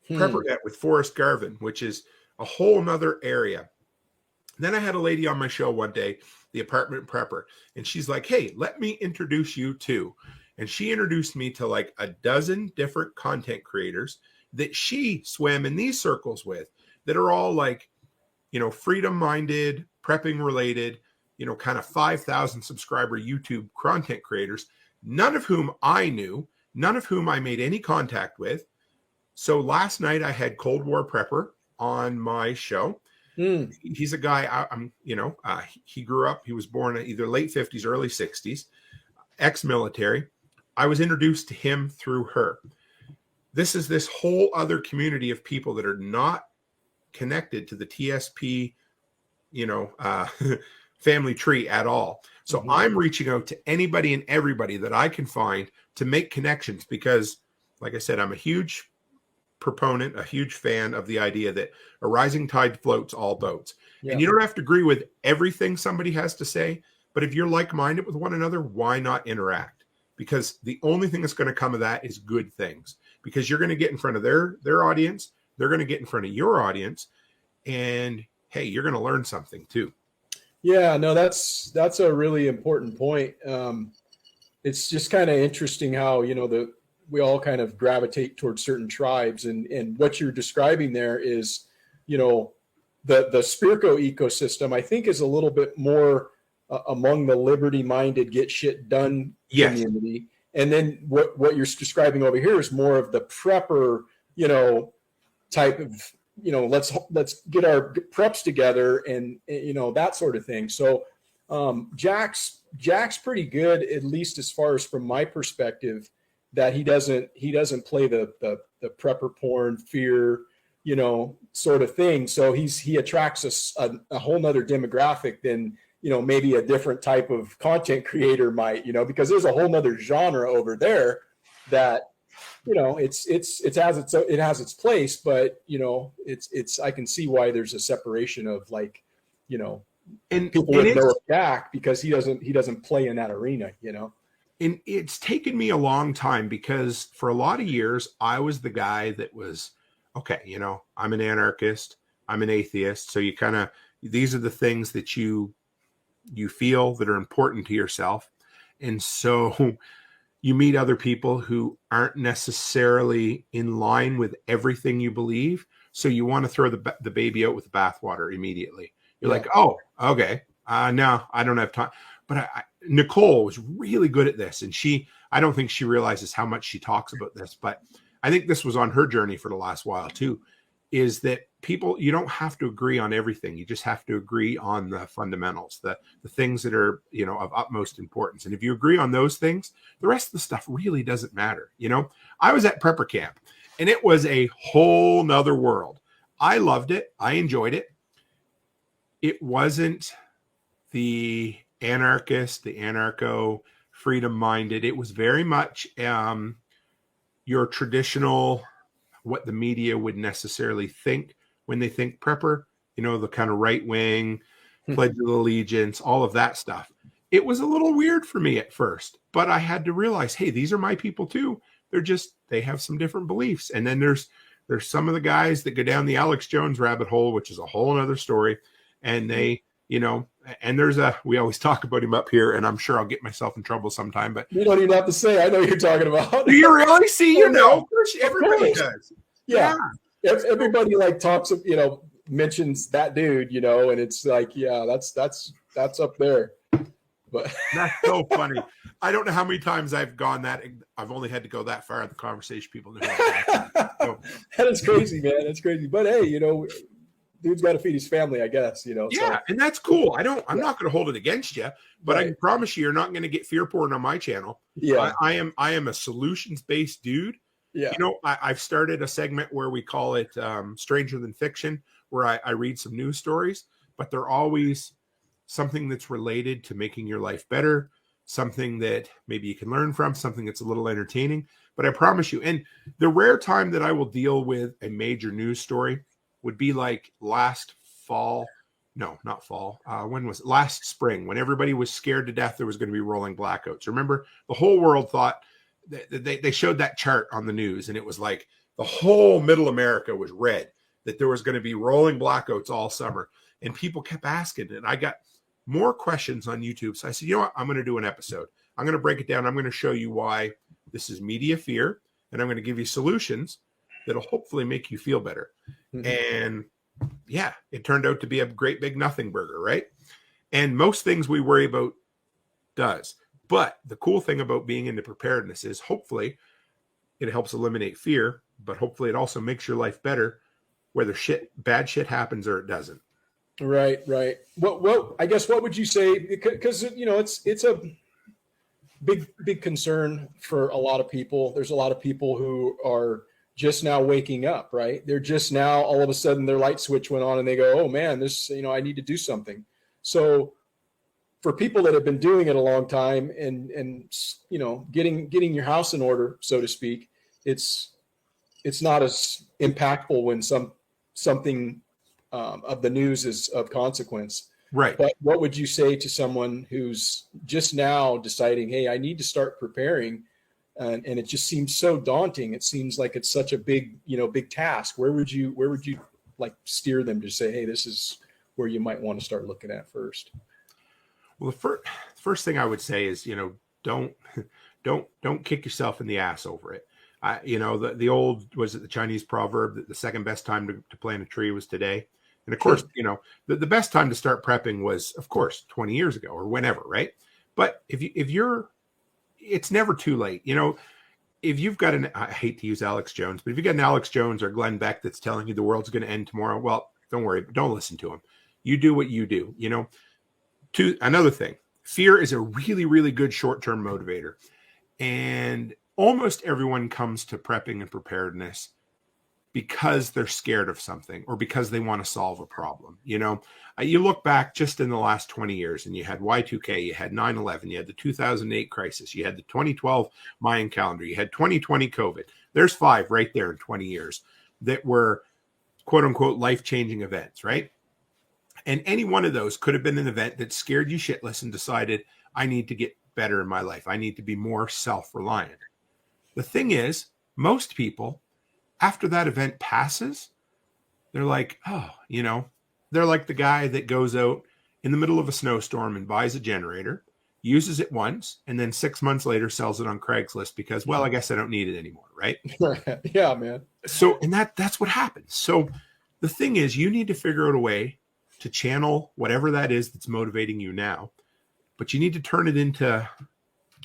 PrepperNet with Forrest Garvin, which is a whole nother area. Then I had a lady on my show one day, the apartment prepper, and she's like, hey, let me introduce you to. And she introduced me to like a dozen different content creators that she swam in these circles with that are all like, freedom-minded, prepping-related, kind of 5,000 subscriber YouTube content creators, none of whom I knew, none of whom I made any contact with. So last night I had Cold War Prepper on my show. He's a guy, he grew up, he was born in either late 50s, early 60s, ex-military. I was introduced to him through her. This is this whole other community of people that are not connected to the TSP, family tree at all. So I'm reaching out to anybody and everybody that I can find to make connections because, like I said, I'm a huge proponent, a huge fan of the idea that a rising tide floats all boats. Yeah. And you don't have to agree with everything somebody has to say, but if you're like-minded with one another, why not interact? Because the only thing that's going to come of that is good things, because you're going to get in front of their audience. They're going to get in front of your audience, and hey, you're going to learn something too. Yeah, no, that's a really important point. It's just kind of interesting how, we all kind of gravitate towards certain tribes, and what you're describing there is, the Spirko ecosystem, I think, is a little bit more among the liberty-minded, get shit done community. And then what you're describing over here is more of the prepper, type of, let's get our preps together and that sort of thing. So Jack's pretty good, at least as far as from my perspective, that he doesn't play the prepper porn fear, sort of thing. So he attracts a whole nother demographic than, maybe a different type of content creator might, because there's a whole nother genre over there that, it has its place, but I can see why there's a separation of like, and people would know Jack because he doesn't play in that arena, And it's taken me a long time because for a lot of years, I was the guy that was, okay, I'm an anarchist, I'm an atheist. So these are the things that you feel that are important to yourself. And so you meet other people who aren't necessarily in line with everything you believe. So you want to throw the baby out with the bathwater immediately. You're like, oh, okay. No, I don't have time. But Nicole was really good at this. And I don't think she realizes how much she talks about this, but I think this was on her journey for the last while too, is that you don't have to agree on everything. You just have to agree on the fundamentals, the things that are, of utmost importance. And if you agree on those things, the rest of the stuff really doesn't matter. I was at prepper camp and it was a whole nother world. I loved it. I enjoyed it. It wasn't the anarchist, the anarcho, freedom-minded. It was very much your traditional, what the media would necessarily think when they think prepper, the kind of right-wing, Pledge of Allegiance, all of that stuff. It was a little weird for me at first, but I had to realize, hey, these are my people too. They have some different beliefs. And then there's some of the guys that go down the Alex Jones rabbit hole, which is a whole other story. And they, and we always talk about him up here, and I'm sure I'll get myself in trouble sometime, but you don't even have to say, I know what you're talking about. Do you really see, everybody does. Yeah. Everybody like talks of, mentions that dude, and it's like, yeah, that's up there. But that's so funny. I don't know how many times I've gone that. I've only had to go that far in the conversation. People know. So, that is crazy, man. That's crazy. But hey, dude's got to feed his family, I guess, Yeah, so. And that's cool. I'm not going to hold it against you, but right. I can promise you're not going to get fear porn on my channel. Yeah. I am a solutions-based dude. Yeah. I've started a segment where we call it Stranger Than Fiction, where I read some news stories, but they're always something that's related to making your life better, something that maybe you can learn from, something that's a little entertaining. But I promise you, and the rare time that I will deal with a major news story would be like last fall. No, not fall. When was it? Last spring, when everybody was scared to death there was going to be rolling blackouts. Remember, the whole world thought they showed that chart on the news, and it was like the whole middle America was red, that there was going to be rolling blackouts all summer. And people kept asking, and I got more questions on YouTube. So I said, you know what? I'm going to do an episode. I'm going to break it down. I'm going to show you why this is media fear, and I'm going to give you solutions that'll hopefully make you feel better. Mm-hmm. And yeah, it turned out to be a great big nothing burger, right? And most things we worry about does. But the cool thing about being into preparedness is hopefully it helps eliminate fear, but hopefully it also makes your life better, whether bad shit happens or it doesn't. Right. Well, I guess what would you say? Because it's a big concern for a lot of people. There's a lot of people who are just now waking up, right? They're just now, all of a sudden their light switch went on and they go, oh man, this, I need to do something. So for people that have been doing it a long time and getting your house in order, so to speak, it's not as impactful when something of the news is of consequence. Right. But what would you say to someone who's just now deciding, hey, I need to start preparing, and it just seems so daunting. It seems like it's such a big task. Where would you like steer them to say, hey, this is where you might want to start looking at first? Well, the first thing I would say is, don't kick yourself in the ass over it. The old, was it the Chinese proverb that the second best time to plant a tree was today? And of course, the best time to start prepping was, of course, 20 years ago or whenever, right? But it's never too late. If you've got I hate to use Alex Jones, but if you've got an Alex Jones or Glenn Beck that's telling you the world's going to end tomorrow, well, don't worry, don't listen to him. You do what you do, Another thing, fear is a really, really good short-term motivator. And almost everyone comes to prepping and preparedness because they're scared of something or because they want to solve a problem. You look back just in the last 20 years and you had Y2K, you had 9/11, you had the 2008 crisis, you had the 2012 Mayan calendar, you had 2020 COVID. There's 5 right there in 20 years that were quote unquote life-changing events, right? And any one of those could have been an event that scared you shitless and decided, I need to get better in my life. I need to be more self-reliant. The thing is, most people, after that event passes, they're like, they're like the guy that goes out in the middle of a snowstorm and buys a generator, uses it once, and then 6 months later sells it on Craigslist because, well, I guess I don't need it anymore, right? Yeah, man. So, and that's what happens. So the thing is, you need to figure out a way to channel whatever that is that's motivating you now, but you need to turn it into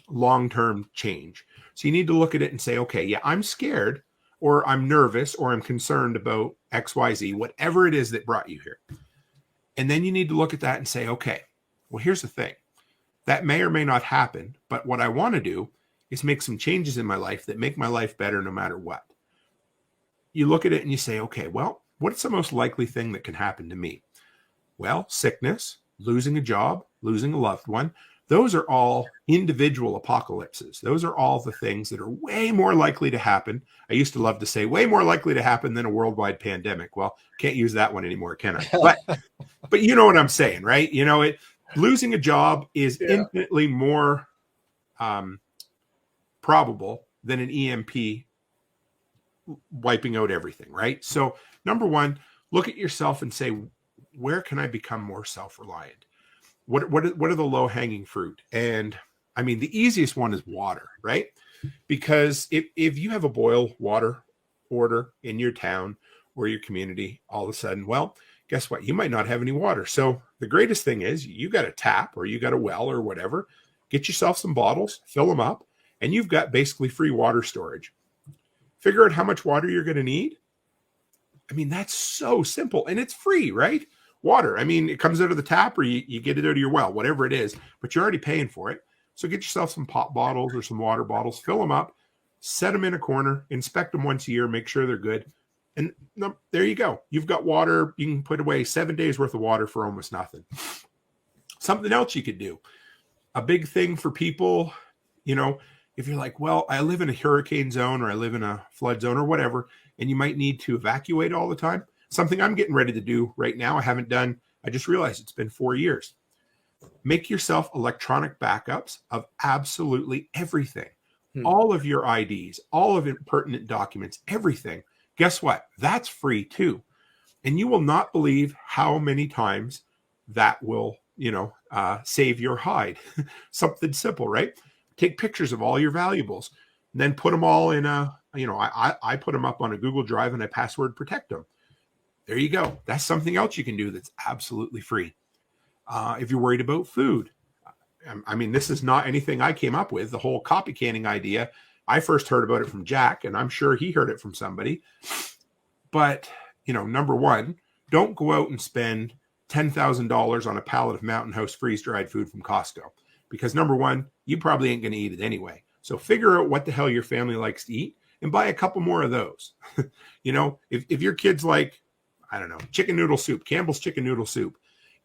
long-term change. So you need to look at it and say, okay, yeah, I'm scared, or I'm nervous, or I'm concerned about XYZ, whatever it is that brought you here. And then you need to look at that and say, okay, well, here's the thing. That may or may not happen, but what I want to do is make some changes in my life that make my life better no matter what. You look at it and you say, okay, well, what's the most likely thing that can happen to me? Well, sickness, losing a job, losing a loved one. Those are all individual apocalypses. Those are all the things that are way more likely to happen. I used to love to say way more likely to happen than a worldwide pandemic. Well, can't use that one anymore, can I? But you know what I'm saying, right? Losing a job is infinitely more probable than an EMP wiping out everything, right? So number one, look at yourself and say, where can I become more self-reliant? What are the low-hanging fruit? And I mean, the easiest one is water, right? Because if you have a boil water order in your town or your community, all of a sudden, well, guess what? You might not have any water. So the greatest thing is you got a tap or you got a well or whatever. Get yourself some bottles, fill them up, and you've got basically free water storage. Figure out how much water you're going to need. I mean, that's so simple and it's free, right? Water. I mean, it comes out of the tap or you get it out of your well, whatever it is, but you're already paying for it. So get yourself some pop bottles or some water bottles, fill them up, set them in a corner, inspect them once a year, make sure they're good. And there you go. You've got water. You can put away 7 days worth of water for almost nothing. Something else you could do. A big thing for people, if you're like, well, I live in a hurricane zone or I live in a flood zone or whatever, and you might need to evacuate all the time. Something I'm getting ready to do right now, I haven't done. I just realized it's been 4 years. Make yourself electronic backups of absolutely everything. All of your IDs, all of your pertinent documents, everything. Guess what? That's free too. And you will not believe how many times that will, save your hide. Something simple, right? Take pictures of all your valuables and then put them all in I put them up on a Google Drive and I password protect them. There you go. That's something else you can do that's absolutely free. If you're worried about food, I mean, this is not anything I came up with. The whole copy canning idea, I first heard about it from Jack, and I'm sure he heard it from somebody. But, number one, don't go out and spend $10,000 on a pallet of Mountain House freeze-dried food from Costco. Because number one, you probably ain't going to eat it anyway. So figure out what the hell your family likes to eat and buy a couple more of those. If your kid's like, I don't know, chicken noodle soup, Campbell's chicken noodle soup,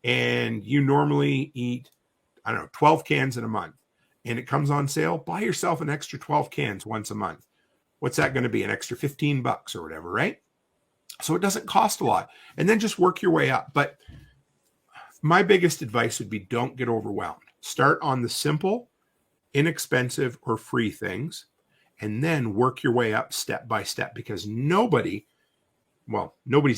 and you normally eat, 12 cans in a month, and it comes on sale, buy yourself an extra 12 cans once a month. What's that going to be? An extra $15 or whatever, right? So it doesn't cost a lot. And then just work your way up. But my biggest advice would be don't get overwhelmed. Start on the simple, inexpensive, or free things, and then work your way up step by step, because nobody's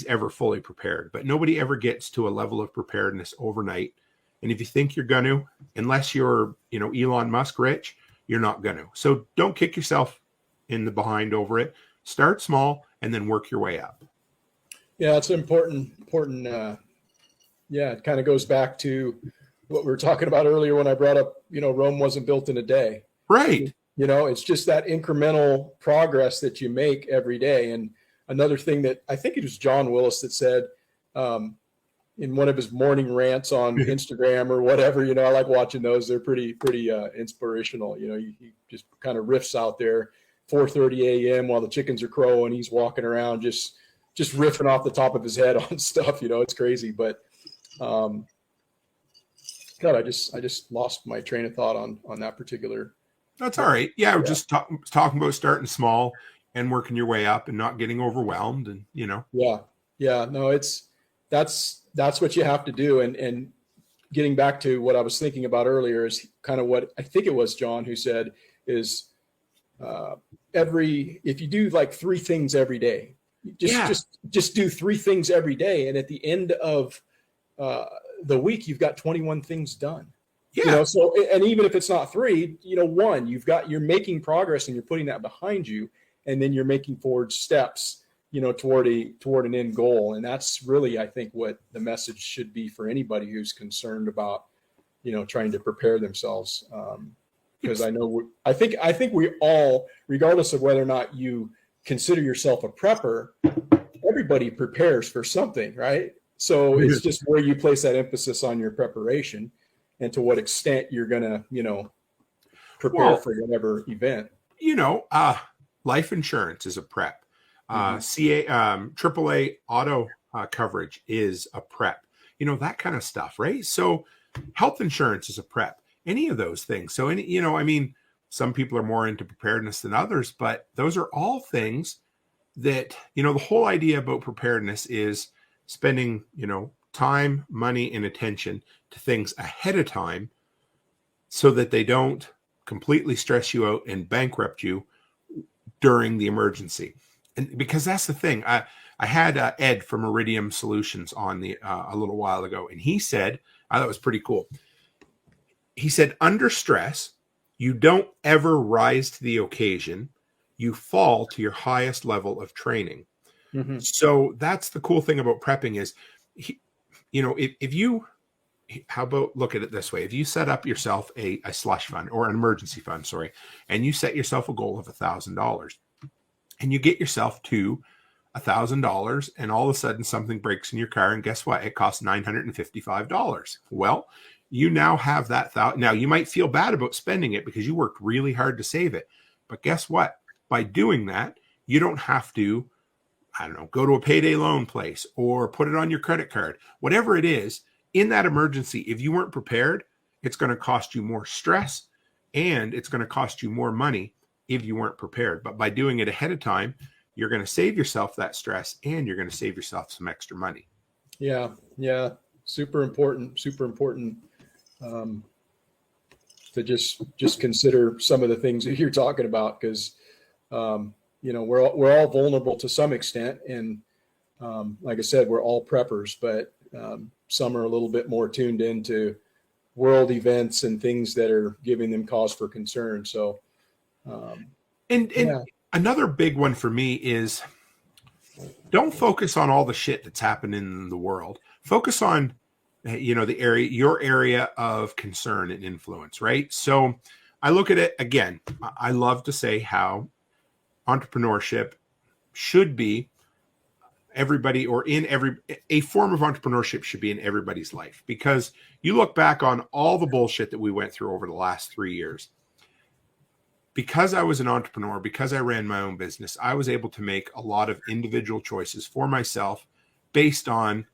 ever fully prepared, but nobody ever gets to a level of preparedness overnight. And if you think you're going to, unless you're, Elon Musk rich, you're not going to. So don't kick yourself in the behind over it. Start small and then work your way up. Yeah, it's important. It kind of goes back to what we were talking about earlier when I brought up, Rome wasn't built in a day. Right. It's just that incremental progress that you make every day. And another thing that I think it was John Willis that said, in one of his morning rants on Instagram or whatever. I like watching those. They're pretty inspirational. He just kind of riffs out there 4:30 a.m. while the chickens are crowing. He's walking around just riffing off the top of his head on stuff. It's crazy. But God, I just lost my train of thought on that particular. That's all right. Yeah, we're just talking about starting small and working your way up and not getting overwhelmed, and Yeah. No, that's what you have to do. And getting back to what I was thinking about earlier is kind of what I think it was John who said is if you do like 3 things every day, just do 3 things every day, and at the end of the week you've got 21 things done. Yeah. So, and even if it's not 3, 1, you're making progress and you're putting that behind you, and then you're making forward steps, toward an end goal. And that's really, I think, what the message should be for anybody who's concerned about, trying to prepare themselves. Because I think we all, regardless of whether or not you consider yourself a prepper, everybody prepares for something, right? So it's just where you place that emphasis on your preparation and to what extent you're going to, prepare for whatever event. Life insurance is a prep. AAA auto coverage is a prep. That kind of stuff, right? So health insurance is a prep. Any of those things. So some people are more into preparedness than others, but those are all things that, the whole idea about preparedness is spending, time, money, and attention to things ahead of time so that they don't completely stress you out and bankrupt you during the emergency. And because that's the thing, I had Ed from Iridium Solutions on a little while ago, and he said, I thought it was pretty cool. He said, under stress, you don't ever rise to the occasion. You fall to your highest level of training. Mm-hmm. So that's the cool thing about prepping is, if you, how about look at it this way? If you set up yourself a slush fund or an emergency fund, and you set yourself a goal of $1,000 and you get yourself to $1,000 and all of a sudden something breaks in your car and guess what? It costs $955. Well, you now have that. Now you might feel bad about spending it because you worked really hard to save it. But guess what? By doing that, you don't have to, go to a payday loan place or put it on your credit card. Whatever it is, in that emergency, if you weren't prepared, it's going to cost you more stress and it's going to cost you more money if you weren't prepared. But by doing it ahead of time, you're going to save yourself that stress and you're going to save yourself some extra money. Yeah. Super important. To just consider some of the things that you're talking about, because we're all vulnerable to some extent, and like I said, we're all preppers, but some are a little bit more tuned into world events and things that are giving them cause for concern. So, another big one for me is don't focus on all the shit that's happening in the world. Focus on your area of concern and influence, right? So I look at it again. I love to say how entrepreneurship should be everybody, or a form of entrepreneurship should be in everybody's life, because you look back on all the bullshit that we went through over the last 3 years. Because I was an entrepreneur, because I ran my own business, I was able to make a lot of individual choices for myself based on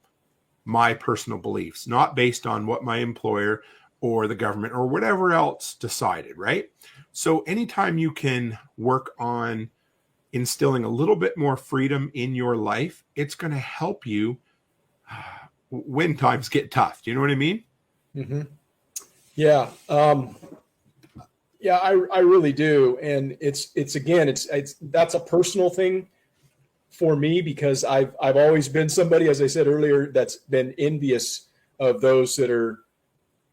my personal beliefs, not based on what my employer or the government or whatever else decided, right? So anytime you can work on instilling a little bit more freedom in your life, it's going to help you when times get tough. Do you know what I mean? Mm-hmm. Yeah. I really do. And it's that's a personal thing for me, because I've always been somebody, as I said earlier, that's been envious of those that are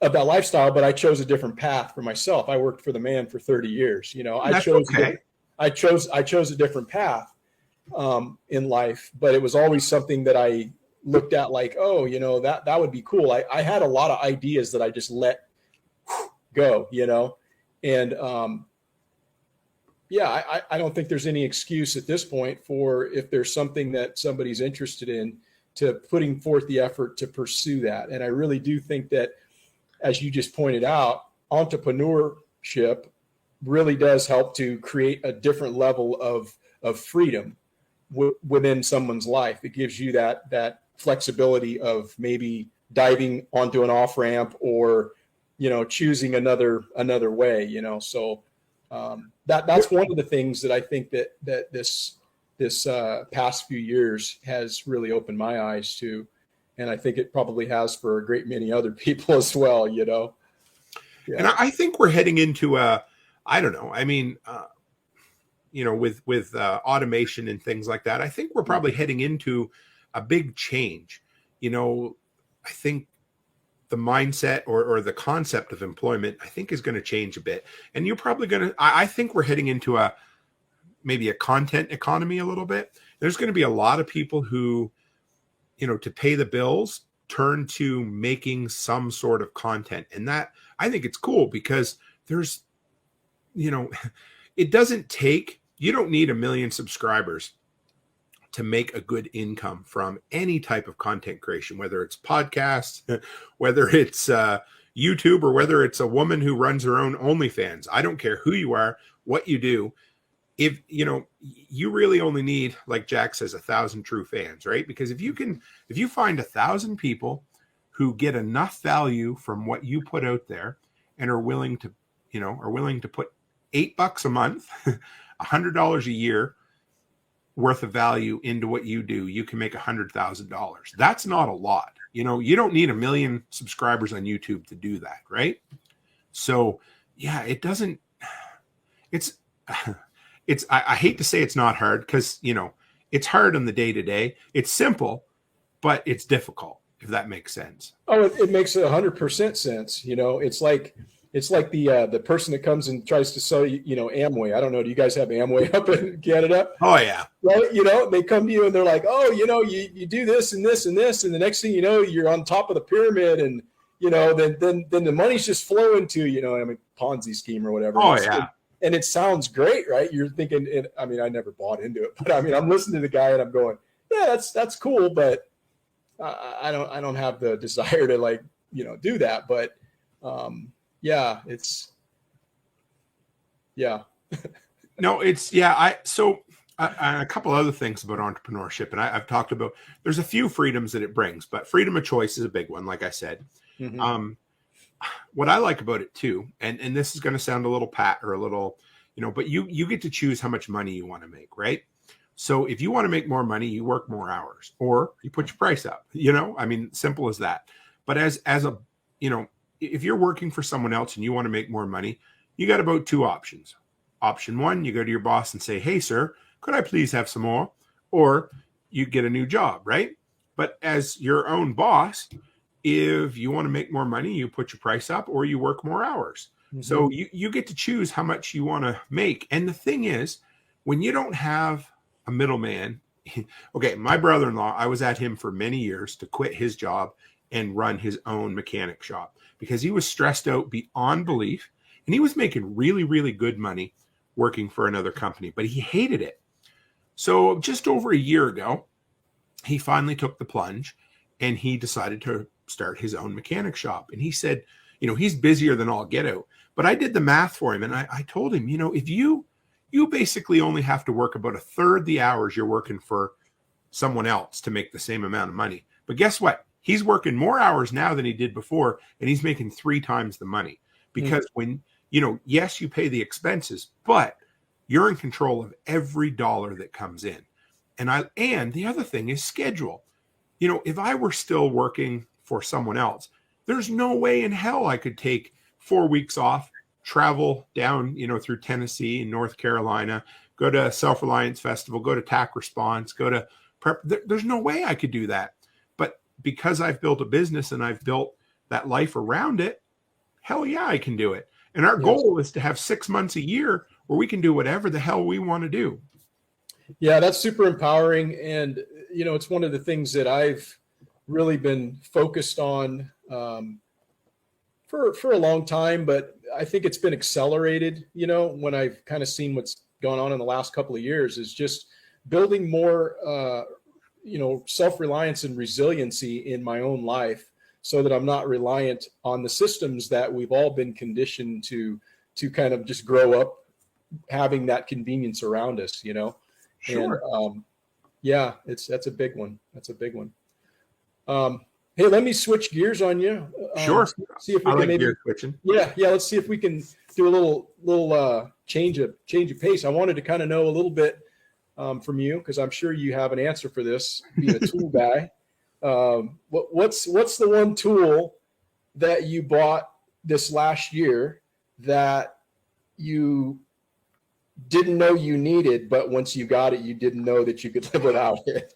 of that lifestyle, but I chose a different path for myself. I worked for the man for 30 years. I chose a different path in life, but it was always something that I looked at like, that would be cool. I had a lot of ideas that I just let go, and I don't think there's any excuse at this point for, if there's something that somebody's interested in, to putting forth the effort to pursue that. And I really do think that, as you just pointed out, entrepreneurship really does help to create a different level of freedom within someone's life. It gives you that flexibility of maybe diving onto an off ramp, or choosing another way. So that's one of the things that I think that this past few years has really opened my eyes to, and I think it probably has for a great many other people as well. Yeah. And I think we're heading into I don't know. I mean, with automation and things like that, I think we're probably heading into a big change. I think the mindset or the concept of employment, I think, is going to change a bit. And you're probably going to, I think we're heading into maybe a content economy a little bit. There's going to be a lot of people who, to pay the bills, turn to making some sort of content. And that, I think it's cool, because there's, it doesn't take, you don't need 1 million subscribers to make a good income from any type of content creation, whether it's podcasts, whether it's YouTube, or whether it's a woman who runs her own OnlyFans. I don't care who you are, what you do. If you really only need, like Jack says, 1,000 true fans, right? Because if you find 1,000 people who get enough value from what you put out there and are willing to put $8 a month, $100 a year worth of value into what you do, you can make $100,000. That's not a lot. You don't need 1 million subscribers on YouTube to do that, right? So yeah, it doesn't, I hate to say it's not hard, because it's hard on the day-to-day. It's simple, but it's difficult, if that makes sense. Oh, it makes 100% sense. It's like the person that comes and tries to sell you, Amway. I don't know. Do you guys have Amway up in Canada? Oh yeah. Right. They come to you and they're like, oh, you do this and this and this, and the next thing you know, you're on top of the pyramid, and then the money's just flowing to Ponzi scheme or whatever. Oh yeah. And it sounds great, right? You're thinking, I never bought into it, but I'm listening to the guy and I'm going, yeah, that's cool, but I don't have the desire to do that. But yeah, it's yeah. No, it's yeah. So a couple other things about entrepreneurship, and I've talked about. There's a few freedoms that it brings, but freedom of choice is a big one, like I said. Mm-hmm. What I like about it too, and this is going to sound a little pat or a little, but you get to choose how much money you want to make, right? So if you want to make more money, you work more hours, or you put your price up. Simple as that. But as a if you're working for someone else and you want to make more money, you got about 2 options. Option 1, you go to your boss and say, hey, sir, could I please have some more? Or you get a new job, right? But as your own boss, if you want to make more money, you put your price up, or you work more hours. Mm-hmm. So you get to choose how much you want to make. And the thing is, when you don't have a middleman, okay, my brother-in-law, I was at him for many years to quit his job and run his own mechanic shop, because he was stressed out beyond belief, and he was making really, really good money working for another company, but he hated it. So just over a year ago, he finally took the plunge, and he decided to start his own mechanic shop. And he said, he's busier than all get out, but I did the math for him, and I told him, if you basically only have to work about 1/3 the hours you're working for someone else to make the same amount of money. But guess what? He's working more hours now than he did before, and he's making 3 times the money. Because when, yes, you pay the expenses, but you're in control of every dollar that comes in. And the other thing is schedule. If I were still working for someone else, there's no way in hell I could take 4 weeks off, travel down, through Tennessee and North Carolina, go to Self-Reliance Festival, go to TAC Response, go to prep. There's no way I could do that. But because I've built a business and I've built that life around it, hell yeah, I can do it. And our goal is to have 6 months a year where we can do whatever the hell we want to do. Yeah, that's super empowering. And, it's one of the things that I've really been focused on for a long time, but I think it's been accelerated, when I've kind of seen what's gone on in the last couple of years, is just building more, self-reliance and resiliency in my own life, so that I'm not reliant on the systems that we've all been conditioned to kind of just grow up having that convenience around us, Sure. And yeah, that's a big one. That's a big one. Hey, let me switch gears on you. Sure. See if we I can like maybe, gear switching. yeah. Let's see if we can do a little change of pace. I wanted to kind of know a little bit from you, because I'm sure you have an answer for this, being a tool guy. What's the one tool that you bought this last year that you didn't know you needed, but once you got it, you didn't know that you could live without it?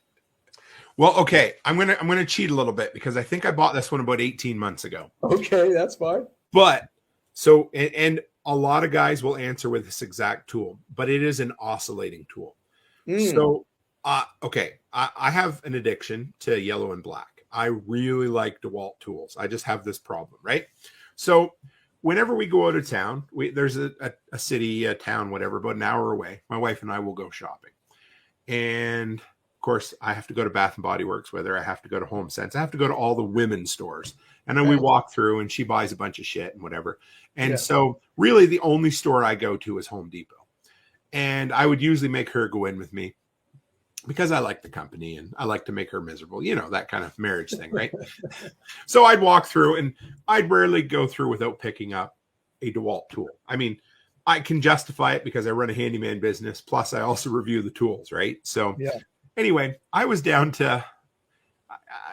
Well, okay. I'm gonna cheat a little bit, because I think I bought this one about 18 months ago. Okay, that's fine. But so, and a lot of guys will answer with this exact tool, but it is an oscillating tool. So, okay, I have an addiction to yellow and black. I really like DeWalt tools. I just have this problem, right? So whenever we go out of town, there's a city, a town, whatever, about an hour away. My wife and I will go shopping. And of course, I have to go to Bath and Body Works, whether I have to go to Home Sense. I have to go to all the women's stores. And then we walk through and she buys a bunch of shit and whatever. And so really the only store I go to is Home Depot. And I would usually make her go in with me, because I like the company and I like to make her miserable, that kind of marriage thing, right? So I'd walk through, and I'd rarely go through without picking up a DeWalt tool. I mean, I can justify it because I run a handyman business. Plus I also review the tools, right? So anyway, I was down to,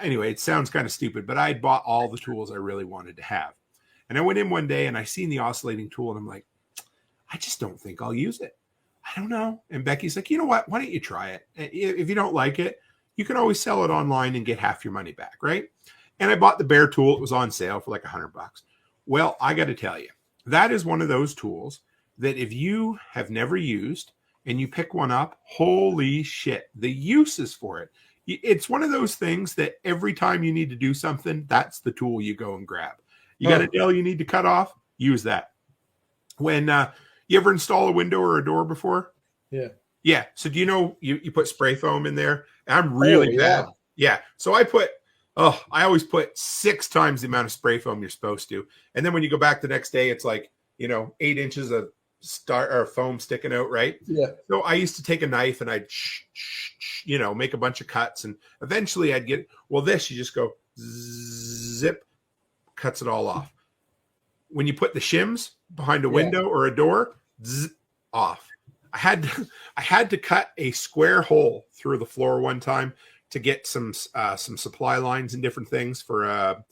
it sounds kind of stupid, but I had bought all the tools I really wanted to have. And I went in one day and I seen the oscillating tool, and I'm like, I just don't think I'll use it. I don't know. And Becky's like, you know what? Why don't you try it? If you don't like it, you can always sell it online and get half your money back, right? And I bought the Bear tool. It was on sale for like $100. Well, I got to tell you, that is one of those tools that if you have never used and you pick one up, holy shit, the uses for it. It's one of those things that every time you need to do something, that's the tool you go and grab. You got a nail you need to cut off, use that. When you ever install a window or a door before? Yeah. Yeah. So do you know you put spray foam in there? I'm really bad. Yeah. So I always put 6 times the amount of spray foam you're supposed to. And then when you go back the next day, it's like, 8 inches of foam sticking out, right? Yeah. So I used to take a knife and I'd make a bunch of cuts, and eventually I'd get, this, you just go zip, cuts it all off. When you put the shims behind a window or a door, off. I had to cut a square hole through the floor one time to get some supply lines and different things for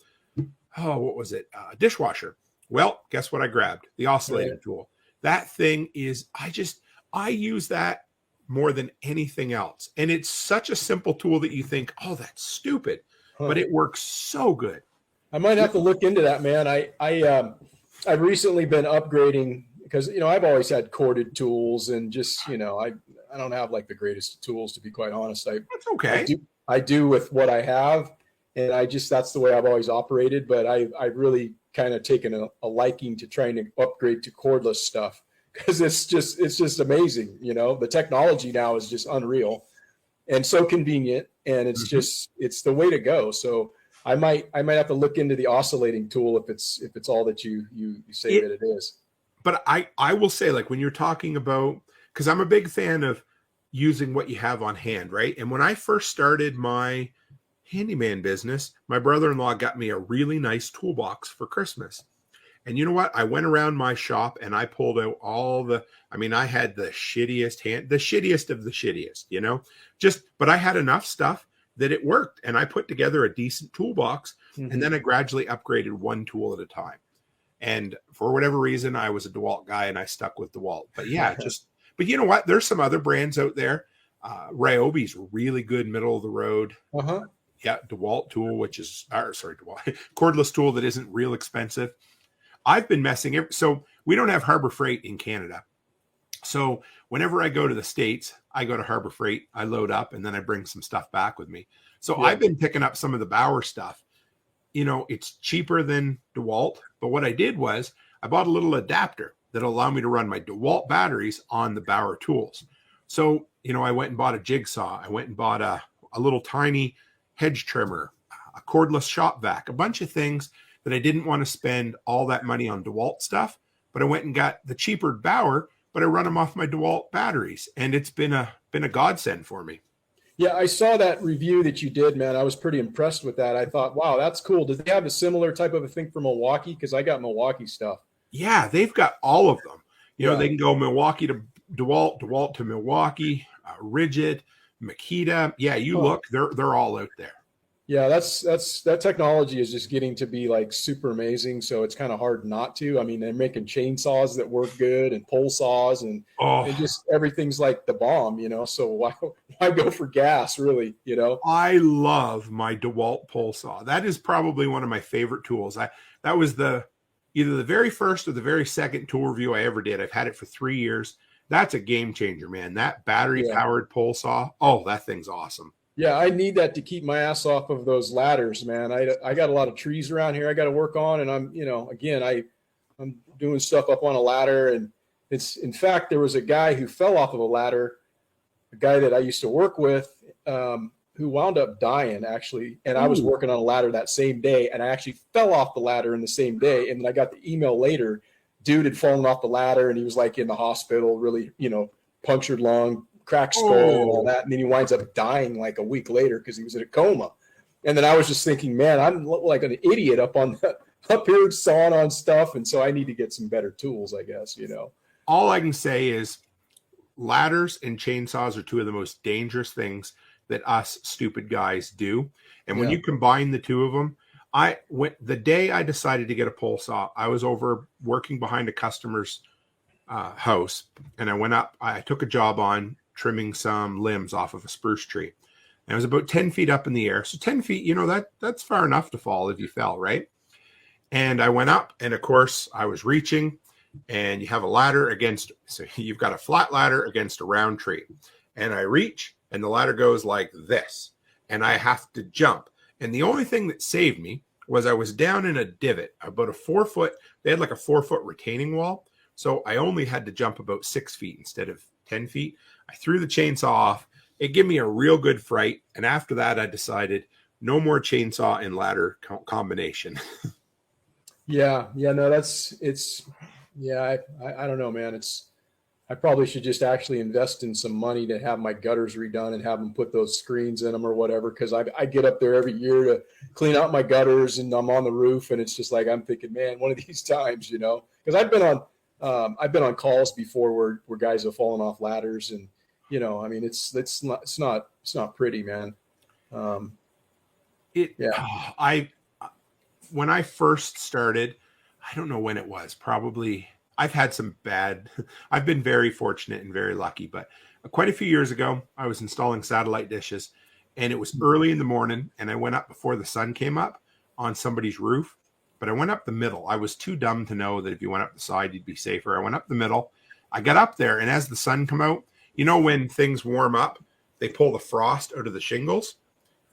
what was it? Dishwasher. Well, guess what I grabbed? The oscillating tool. That thing is, I use that more than anything else. And it's such a simple tool that you think, oh, that's stupid, but it works so good. I might have to look into that, man. I've recently been upgrading, because I've always had corded tools, and just I don't have like the greatest tools, to be quite honest. That's okay. I do with what I have, and that's the way I've always operated. But I've really kind of taken a liking to trying to upgrade to cordless stuff, because it's just amazing. The technology now is just unreal and so convenient, and it's it's the way to go. So I might have to look into the oscillating tool if it's all that you say that it is. But I will say, like, when you're talking about, because I'm a big fan of using what you have on hand, right? And when I first started my handyman business, my brother-in-law got me a really nice toolbox for Christmas. And you know what? I went around my shop and I pulled out I had the shittiest of the shittiest, but I had enough stuff that it worked. And I put together a decent toolbox, and then I gradually upgraded one tool at a time. And for whatever reason, I was a DeWalt guy and I stuck with DeWalt. But yeah, but you know what? There's some other brands out there. Ryobi's really good, middle of the road. Yeah, DeWalt tool, DeWalt cordless tool that isn't real expensive. I've been so we don't have Harbor Freight in Canada. So whenever I go to the States, I go to Harbor Freight, I load up, and then I bring some stuff back with me. So I've been picking up some of the Bauer stuff. It's cheaper than DeWalt, but what I did was I bought a little adapter that'll allow me to run my DeWalt batteries on the Bauer tools. So, I went and bought a jigsaw. I went and bought a a little tiny hedge trimmer, a cordless shop vac, a bunch of things that I didn't want to spend all that money on DeWalt stuff, but I went and got the cheaper Bauer, but I run them off my DeWalt batteries, and it's been a godsend for me. Yeah, I saw that review that you did, man. I was pretty impressed with that. I thought, wow, that's cool. Does they have a similar type of a thing for Milwaukee? Because I got Milwaukee stuff. Yeah, they've got all of them. You know, Yeah. they can go Milwaukee to DeWalt, DeWalt to Milwaukee, Rigid, Makita. Yeah, you look, they're all out there. Yeah, that technology is just getting to be like super amazing. So it's kind of hard not to. I mean, they're making chainsaws that work good and pole saws and just everything's like the bomb, you know. So why go for gas, really, you know? I love my DeWalt pole saw. That is probably one of my favorite tools. That was either the very first or the very second tool review I ever did. I've had it for 3 years. That's a game changer, man. That battery powered pole saw. Oh, that thing's awesome. Yeah, I need that to keep my ass off of those ladders, man. I got a lot of trees around here I got to work on, and I'm, you know, again, I'm doing stuff up on a ladder, and it's, in fact, there was a guy who fell off of a ladder, a guy that I used to work with, who wound up dying actually, and I was working on a ladder that same day, and I actually fell off the ladder in the same day, and then I got the email later, dude had fallen off the ladder, and he was like in the hospital, really, you know, punctured lung, cracked skull and all that. And then he winds up dying like a week later because he was in a coma. And then I was just thinking, man, I'm like an idiot up here sawing on stuff. And so I need to get some better tools, I guess, you know. All I can say is ladders and chainsaws are two of the most dangerous things that us stupid guys do. And when you combine the two of them, the day I decided to get a pole saw, I was over working behind a customer's house, and I went up, I took a job on trimming some limbs off of a spruce tree. And it was about 10 feet up in the air. So 10 feet, you know, that's far enough to fall if you fell, right? And I went up, and of course I was reaching, and you have a ladder so you've got a flat ladder against a round tree. And I reach, and the ladder goes like this, and I have to jump. And the only thing that saved me was I was down in a divot, about a 4 foot, they had like a 4 foot retaining wall. So I only had to jump about 6 feet instead of 10 feet. I threw the chainsaw off. It gave me a real good fright. And after that, I decided no more chainsaw and ladder combination. No, I don't know, man. I probably should just actually invest in some money to have my gutters redone and have them put those screens in them or whatever. Cause I get up there every year to clean out my gutters, and I'm on the roof, and it's just like, I'm thinking, man, one of these times, you know, cause I've been on calls before where guys have fallen off ladders, and, you know, I mean, it's not pretty, man. When I first started, I don't know when it was, probably I've been very fortunate and very lucky, but quite a few years ago, I was installing satellite dishes, and it was early in the morning, and I went up before the sun came up on somebody's roof, but I went up the middle. I was too dumb to know that if you went up the side, you'd be safer. I went up the middle. I got up there, and as the sun come out, you know, when things warm up, they pull the frost out of the shingles.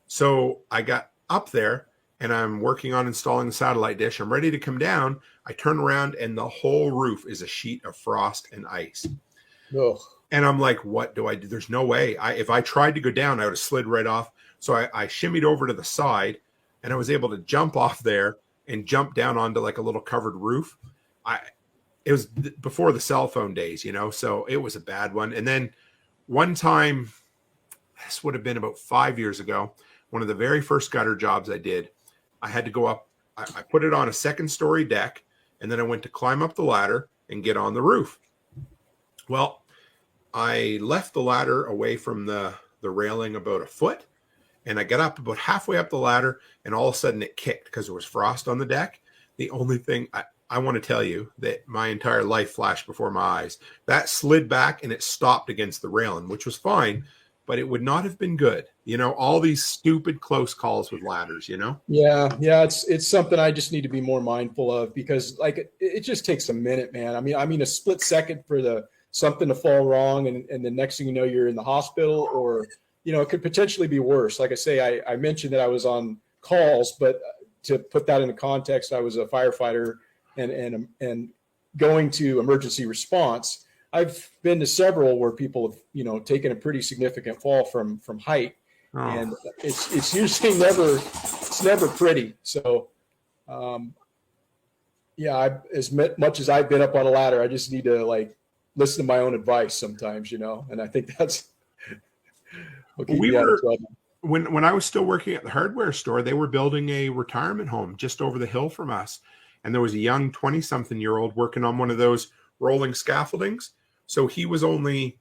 So I got up there, and I'm working on installing the satellite dish. I'm ready to come down. I turn around, and the whole roof is a sheet of frost and ice. Ugh. And I'm like, what do I do? There's no way. If I tried to go down, I would have slid right off. So I shimmied over to the side, and I was able to jump off there and jump down onto like a little covered roof. It was before the cell phone days, you know, so it was a bad one. And then one time, this would have been about 5 years ago, one of the very first gutter jobs I did, I had to go up. I put it on a second story deck, and then I went to climb up the ladder and get on the roof. Well, I left the ladder away from the railing about a foot, and I got up about halfway up the ladder, and all of a sudden it kicked because there was frost on the deck. The only thing I want to tell you that my entire life flashed before my eyes. That slid back, and it stopped against the railing, which was fine, but it would not have been good. You know, all these stupid close calls with ladders, you know? Yeah. It's something I just need to be more mindful of, because like it just takes a minute, man. I mean, a split second for something to fall wrong, and the next thing you know, you're in the hospital, or, you know, it could potentially be worse. Like I say, I mentioned that I was on calls, but to put that into context, I was a firefighter and going to emergency response. I've been to several where people have, you know, taken a pretty significant fall from height. Oh. and it's usually never pretty. So, yeah, as much as I've been up on a ladder, I just need to like listen to my own advice sometimes, and I think that's will keep We me out of were trouble. when I was still working at the hardware store, they were building a retirement home just over the hill from us. And there was a young 20-something-year-old working on one of those rolling scaffoldings. So he was only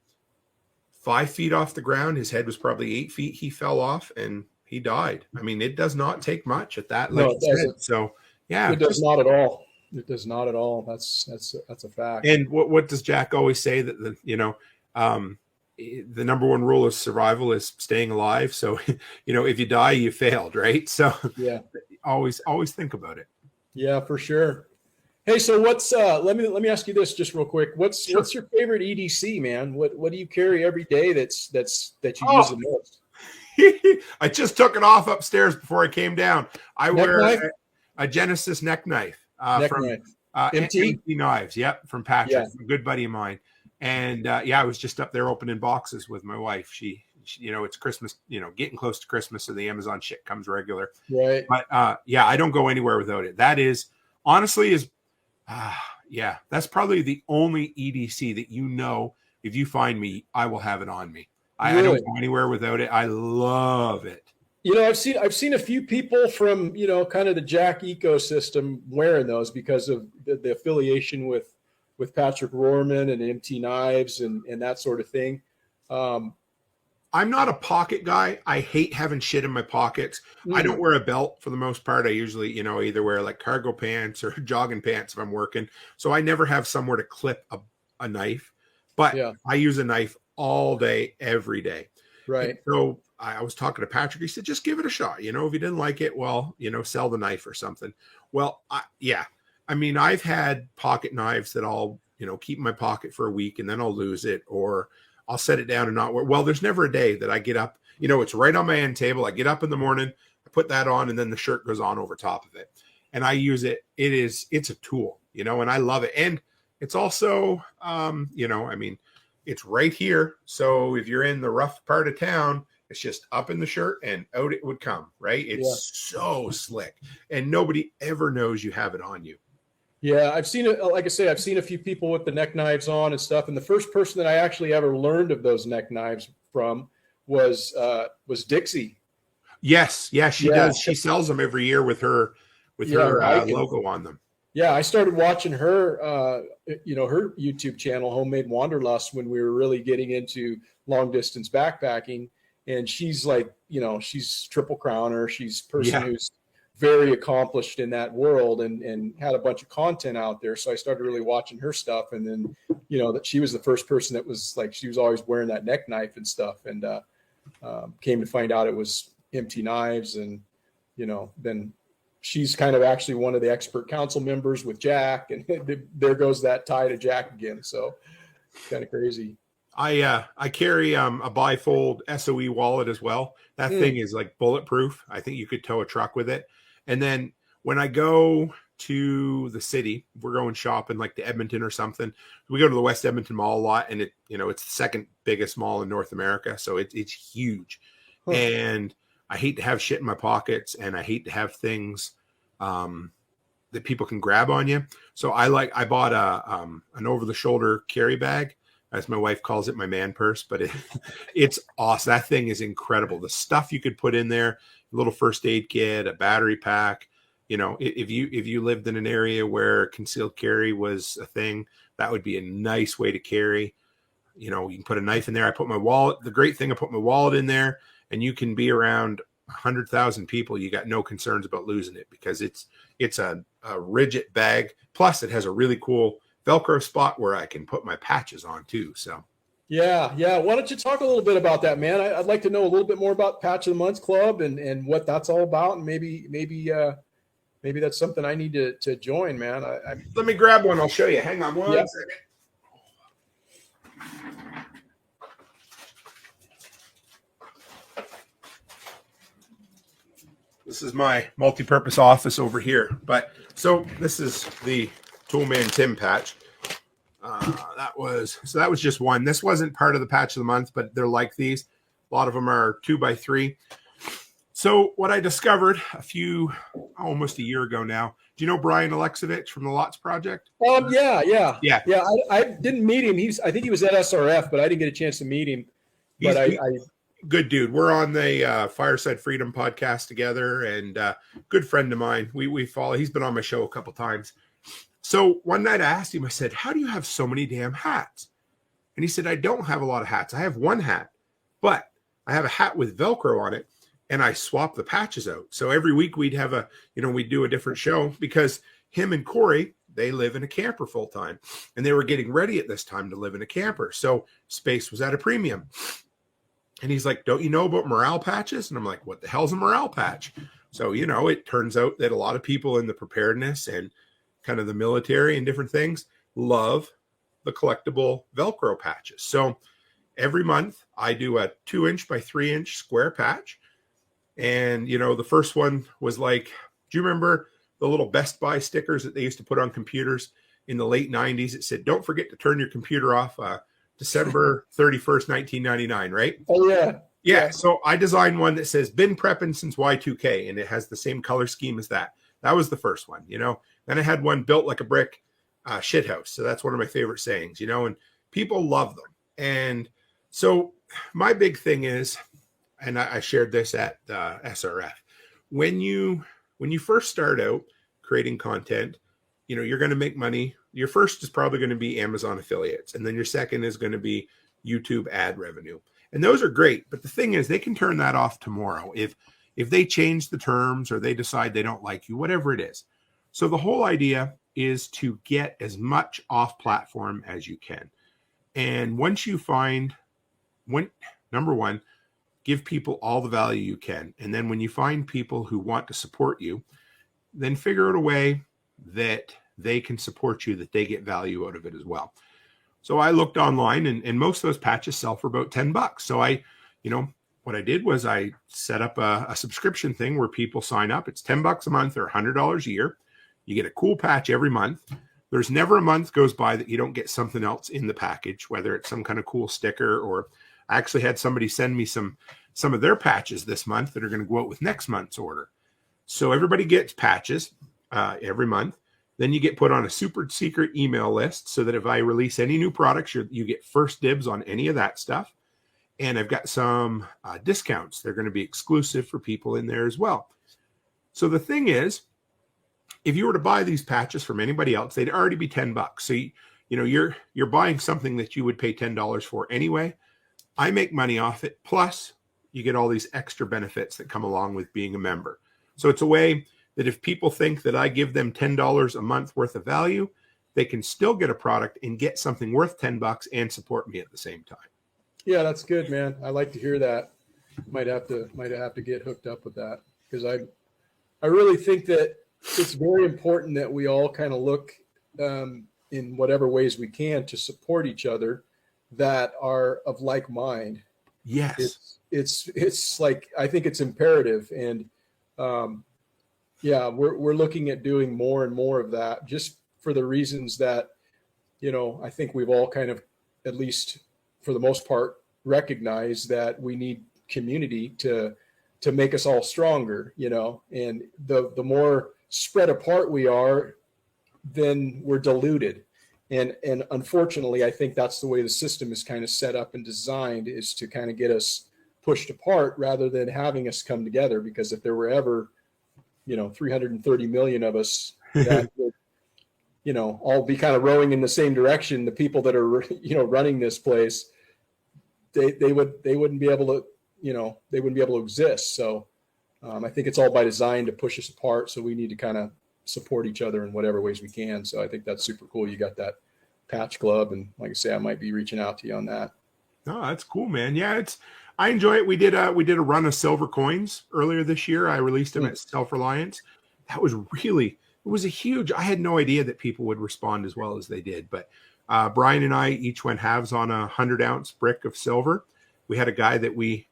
5 feet off the ground. His head was probably 8 feet. He fell off and he died. I mean, it does not take much at that, like No, you it said. doesn't. So yeah, It does not at all. It does not at all. That's a fact. and what does Jack always say that um, the number one rule of survival is staying alive. So, if you die, you failed, right? So Yeah. always think about it. Yeah, for sure. Hey, so what's let me ask you this just real quick. What's your favorite EDC, man? What do you carry every day that you use the most? I just took it off upstairs before I came down. I Neck wear knife? a Genesis neck knife from Knife. MT Knives. Yep, from Patrick, Yeah. a good buddy of mine. And I was just up there opening boxes with my wife. She it's Christmas, getting close to Christmas, so the Amazon shit comes regular. Right. But I don't go anywhere without it. That is honestly that's probably the only EDC that if you find me, I will have it on me. I don't go anywhere without it. I love it. I've seen a few people from kind of the Jack ecosystem wearing those because of the affiliation with Patrick Rohrman and MT Knives and that sort of thing. I'm not a pocket guy. I hate having shit in my pockets. I don't wear a belt for the most part. I usually, either wear like cargo pants or jogging pants if I'm working. So I never have somewhere to clip a knife. But I use a knife all day, every day. Right. And so I was talking to Patrick. He said, just give it a shot. If you didn't like it, well, sell the knife or something. Well, I mean, I've had pocket knives that I'll, keep in my pocket for a week and then I'll lose it, or I'll set it down and not wear. Well, there's never a day that I get up, it's right on my end table. I get up in the morning, I put that on, and then the shirt goes on over top of it. And I use it. It's a tool, and I love it. And it's also, I mean, it's right here. So if you're in the rough part of town, it's just up in the shirt and out it would come, right? It's so slick. And nobody ever knows you have it on you. Yeah, I've seen it. Like I say, I've seen a few people with the neck knives on and stuff. And the first person that I actually ever learned of those neck knives from was Dixie. Yes, she does. She sells them every year with her logo on them. Yeah, I started watching her, her YouTube channel, Homemade Wanderlust, when we were really getting into long distance backpacking. And she's like, she's Triple Crowner. She's a person who's very accomplished in that world and had a bunch of content out there. So I started really watching her stuff. And then, that she was the first person that was like, she was always wearing that neck knife and stuff. And came to find out it was MT Knives. And, then she's kind of actually one of the expert council members with Jack. And there goes that tie to Jack again. So kind of crazy. I carry a bifold SOE wallet as well. That thing is like bulletproof. I think you could tow a truck with it. And then when I go to the city, we're going shopping like to Edmonton or something. We go to the West Edmonton Mall a lot, and it's the second biggest mall in North America, so it's huge. Huh. And I hate to have shit in my pockets, and I hate to have things that people can grab on you. So I bought an over the shoulder carry bag, as my wife calls it, my man purse, but it's awesome. That thing is incredible. The stuff you could put in there, a little first aid kit, a battery pack. If you lived in an area where concealed carry was a thing, that would be a nice way to carry. You can put a knife in there. I put my wallet. The great thing, I put my wallet in there, and you can be around 100,000 people. You got no concerns about losing it because it's a rigid bag. Plus, it has a really cool Velcro spot where I can put my patches on too. So yeah. Why don't you talk a little bit about that, man? I'd like to know a little bit more about Patch of the Month Club and what that's all about, and maybe that's something I need to join, man. Let me grab one. I'll show you. Hang on one second. This is my multi-purpose office over here. But so this is the Toolman Tim patch. That was just one. This wasn't part of the patch of the month, but they're like these. A lot of them are 2x3. So what I discovered almost a year ago now, do you know Brian Alexovich from the Lots Project? Yeah. Yeah. I didn't meet him. I think he was at SRF, but I didn't get a chance to meet him. But I good dude. We're on the Fireside Freedom podcast together, and good friend of mine. We follow. He's been on my show a couple times. So one night I asked him, I said, how do you have so many damn hats? And he said, I don't have a lot of hats. I have one hat, but I have a hat with Velcro on it, and I swap the patches out. So every week we'd have we'd do a different show, because him and Corey, they live in a camper full time, and they were getting ready at this time to live in a camper. So space was at a premium. And he's like, don't you know about morale patches? And I'm like, what the hell's a morale patch? So, it turns out that a lot of people in the preparedness and kind of the military and different things love the collectible Velcro patches. So every month I do a 2-inch by 3-inch square patch. And, the first one was like, do you remember the little Best Buy stickers that they used to put on computers in the late 90s? It said, don't forget to turn your computer off December 31st, 1999, right? Oh, yeah. Yeah. So I designed one that says been prepping since Y2K, and it has the same color scheme as that. That was the first one, Then I had one built like a brick shithouse. So that's one of my favorite sayings, and people love them. And so my big thing is, and I shared this at SRF, when you first start out creating content, you're going to make money. Your first is probably going to be Amazon affiliates, and then your second is going to be YouTube ad revenue. And those are great, but the thing is, they can turn that off tomorrow if they change the terms or they decide they don't like you, whatever it is. So the whole idea is to get as much off platform as you can. And once you find number one, give people all the value you can. And then when you find people who want to support you, then figure out a way that they can support you, that they get value out of it as well. So I looked online, and most of those patches sell for about $10. So what I did was I set up a subscription thing where people sign up. It's $10 a month or $100 a year. You get a cool patch every month. There's never a month goes by that you don't get something else in the package, whether it's some kind of cool sticker, or I actually had somebody send me some of their patches this month that are going to go out with next month's order. So everybody gets patches every month. Then you get put on a super secret email list so that if I release any new products, you get first dibs on any of that stuff. And I've got some discounts. They're going to be exclusive for people in there as well. So the thing is, if you were to buy these patches from anybody else, they'd already be $10. So you're buying something that you would pay $10 for anyway. I make money off it. Plus, you get all these extra benefits that come along with being a member. So it's a way that if people think that I give them $10 a month worth of value, they can still get a product and get something worth $10 and support me at the same time. Yeah, that's good, man. I like to hear that. Might have to get hooked up with that, because I really think that it's very important that we all kind of look in whatever ways we can to support each other that are of like mind. Yes. It's like, I think it's imperative. And we're looking at doing more and more of that, just for the reasons that, I think we've all kind of, at least for the most part, recognize that we need community to make us all stronger, and the more spread apart we are, then we're diluted. And unfortunately, I think that's the way the system is kind of set up and designed, is to kind of get us pushed apart rather than having us come together. Because if there were ever, 330 million of us that would, all be kind of rowing in the same direction, the people that are, running this place, they wouldn't be able to, they wouldn't be able to exist. So I think it's all by design to push us apart. So we need to kind of support each other in whatever ways we can. So I think that's super cool. You got that patch club, and like I say, I might be reaching out to you on that. Oh, that's cool, man. Yeah, I enjoy it. We did a run of silver coins earlier this year. I released them at Self-Reliance. That was it was a huge, I had no idea that people would respond as well as they did. But Brian and I each went halves on a 100-ounce brick of silver. We had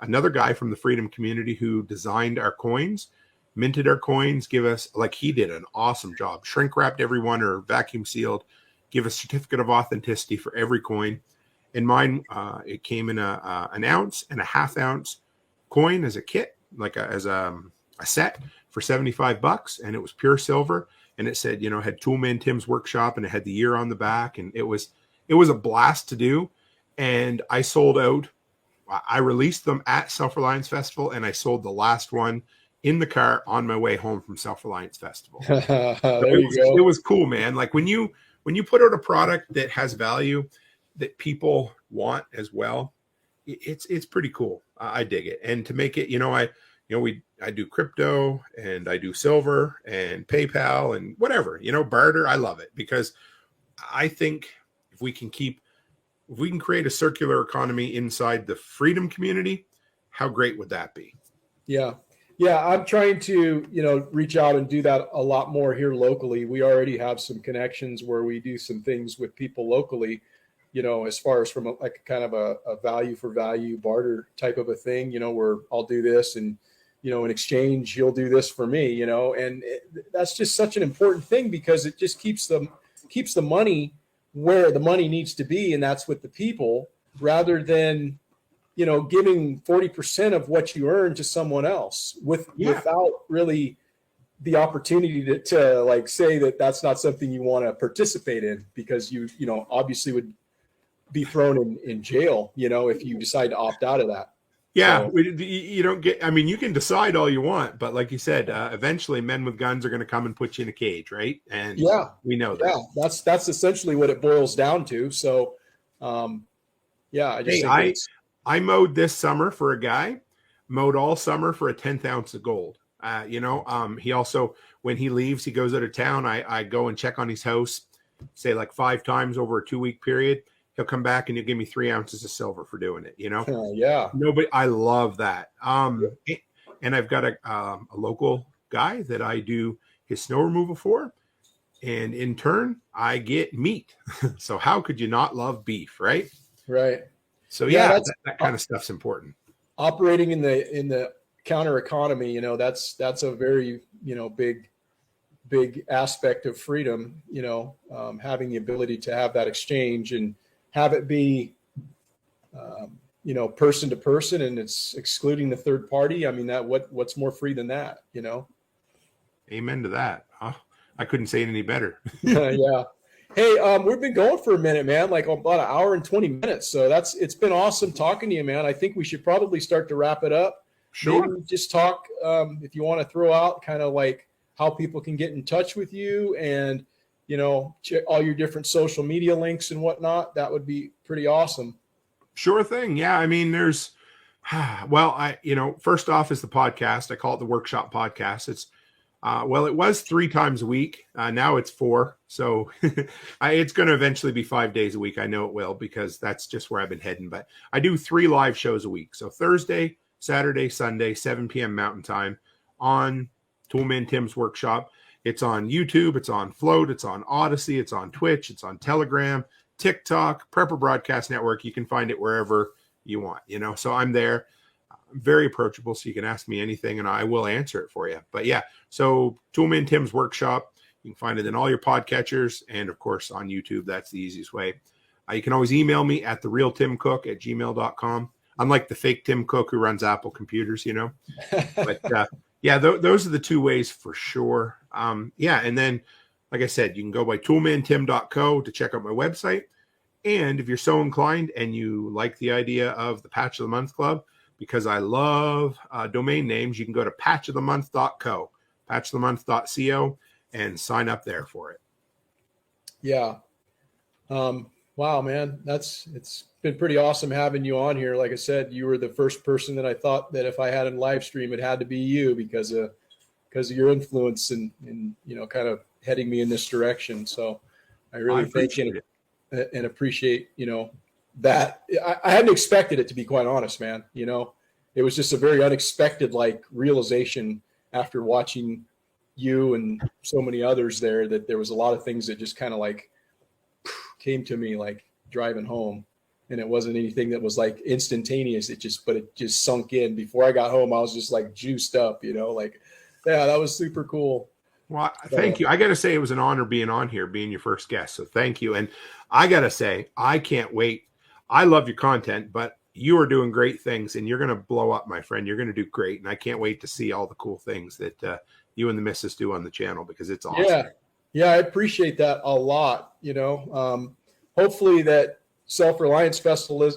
another guy from the Freedom community who designed our coins, minted our coins, he did an awesome job, shrink wrapped every one or vacuum sealed, give a certificate of authenticity for every coin. And mine, it came in an ounce and a half ounce coin as a kit, like as a set for $75, and it was pure silver. And it said, had Toolman Tim's workshop, and it had the year on the back, and it was a blast to do. And I sold out. I released them at Self-Reliance Festival, and I sold the last one in the car on my way home from Self-Reliance Festival. There you go. It was cool, man. Like when you put out a product that has value that people want as well, it's pretty cool. I dig it. And to make it, I do crypto, and I do silver and PayPal and whatever, barter. I love it, because I think if we can create a circular economy inside the freedom community, how great would that be? Yeah. Yeah. I'm trying to, reach out and do that a lot more here locally. We already have some connections where we do some things with people locally, as far as from a kind of a value for value barter type of a thing, where I'll do this and, in exchange, you'll do this for me, and that's just such an important thing, because it just keeps the money where the money needs to be. And that's with the people, rather than, giving 40% of what you earn to someone else without really the opportunity to like say that that's not something you want to participate in, because you obviously would be thrown in jail, if you decide to opt out of that. Yeah, so, you don't get. I mean, you can decide all you want, but like you said, eventually, men with guns are going to come and put you in a cage, right? And we know that. Yeah, that's essentially what it boils down to. So, I mowed this summer for a guy, mowed all summer for a 10th ounce of gold. He also, when he leaves, he goes out of town. I go and check on his house, say like 5 times over a 2-week period. He'll come back and he'll give me 3 ounces of silver for doing it. Yeah. I love that. And I've got a local guy that I do his snow removal for, and in turn I get meat. So how could you not love beef, right? Right. So that kind of stuff's important. Operating in the counter economy, that's a very big aspect of freedom. Having the ability to have that exchange and have it be, person to person, and it's excluding the third party. I mean, what's more free than that, Amen to that. I couldn't say it any better. Yeah. Hey, we've been going for a minute, man, like about an hour and 20 minutes. So it's been awesome talking to you, man. I think we should probably start to wrap it up. Sure. Maybe just talk, if you want to throw out kind of like how people can get in touch with you, and, check all your different social media links and whatnot. That would be pretty awesome. Sure thing. Yeah. I mean, there's, first off is the podcast. I call it the Workshop Podcast. It's, it was 3 times a week. Now it's 4. So it's going to eventually be 5 days a week. I know it will, because that's just where I've been heading. But I do 3 live shows a week. So Thursday, Saturday, Sunday, 7 p.m. Mountain Time on Toolman Tim's Workshop. It's on YouTube. It's on Float. It's on Odyssey. It's on Twitch. It's on Telegram, TikTok, Prepper Broadcast Network. You can find it wherever you want, so I'm there. I'm very approachable, so you can ask me anything and I will answer it for you. But yeah, so Toolman Tim's Workshop, you can find it in all your podcatchers, and of course on YouTube. That's the easiest way. You can always email me at therealtimcook@gmail.com. Unlike the fake Tim Cook who runs Apple computers, But those are the 2 ways for sure. And then, like I said, you can go by toolmantim.co to check out my website. And if you're so inclined and you like the idea of the Patch of the Month Club, because I love domain names, you can go to patchofthemonth.co, patchofthemonth.co, and sign up there for it. Yeah. Wow, man, it's been pretty awesome having you on here. Like I said, you were the first person that I thought that if I had a live stream, it had to be you, because of your influence and kind of heading me in this direction. So I really thank you and appreciate, that. I hadn't expected it, to be quite honest, man. It was just a very unexpected realization after watching you and so many others there, that there was a lot of things that just kind of came to me driving home, and it wasn't anything that was instantaneous. It just sunk in. Before I got home, I was just juiced up, that was super cool. Well, thank you. I got to say, it was an honor being on here, being your first guest. So thank you. And I got to say, I can't wait. I love your content, but you are doing great things, and you're going to blow up, my friend. You're going to do great, and I can't wait to see all the cool things that you and the missus do on the channel, because it's awesome. Yeah, I appreciate that a lot. Hopefully that Self-Reliance Festival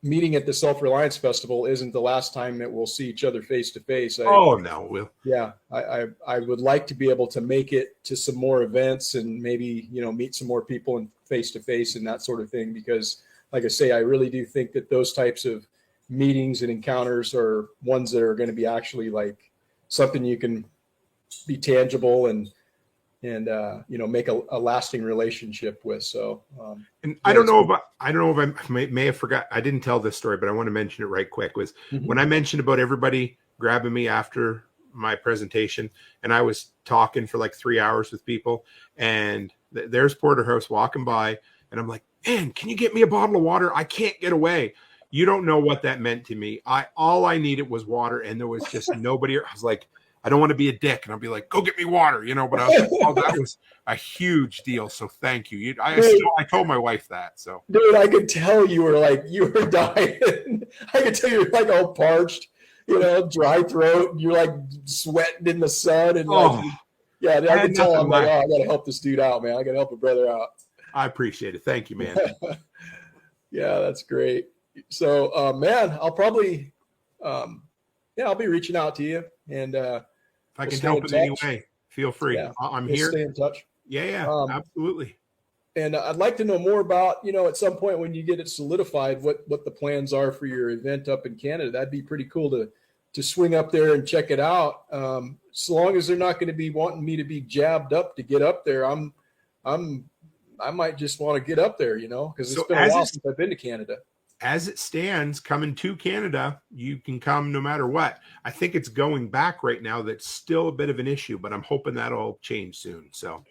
meeting at the Self-Reliance Festival isn't the last time that we'll see each other face to face. Oh no, we'll. Yeah, I would like to be able to make it to some more events and maybe, meet some more people and face to face and that sort of thing, because like I say, I really do think that those types of meetings and encounters are ones that are going to be actually like something you can be tangible and make a lasting relationship with. So, and I don't know if I may have forgot. I didn't tell this story, but I want to mention it right quick. Was when I mentioned about everybody grabbing me after my presentation, and I was talking for like 3 hours with people, and there's Porterhouse walking by, and I'm like, man, can you get me a bottle of water? I can't get away. You don't know what that meant to me. All I needed was water, and there was just nobody. I was like, I don't want to be a dick, and I'll be like, go get me water, but I was like, oh, that was a huge deal. So thank you. I told my wife that. So, dude, I could tell you were dying. I could tell you were like all parched, dry throat. You're like sweating in the sun, and I could tell. I'm like, I got to help this dude out, man. I got to help a brother out. I appreciate it. Thank you, man. Yeah, that's great. So, man, I'll probably, I'll be reaching out to you, and if I can help in any way, feel free. Yeah, I'm here. Stay in touch. Yeah, absolutely. And I'd like to know more about, at some point when you get it solidified, what the plans are for your event up in Canada. That'd be pretty cool to swing up there and check it out. So long as they're not going to be wanting me to be jabbed up to get up there, I might just want to get up there, because it's been a while since I've been to Canada. As it stands, coming to Canada, you can come no matter what. I think it's going back right now. That's still a bit of an issue, but I'm hoping that'll change soon. So,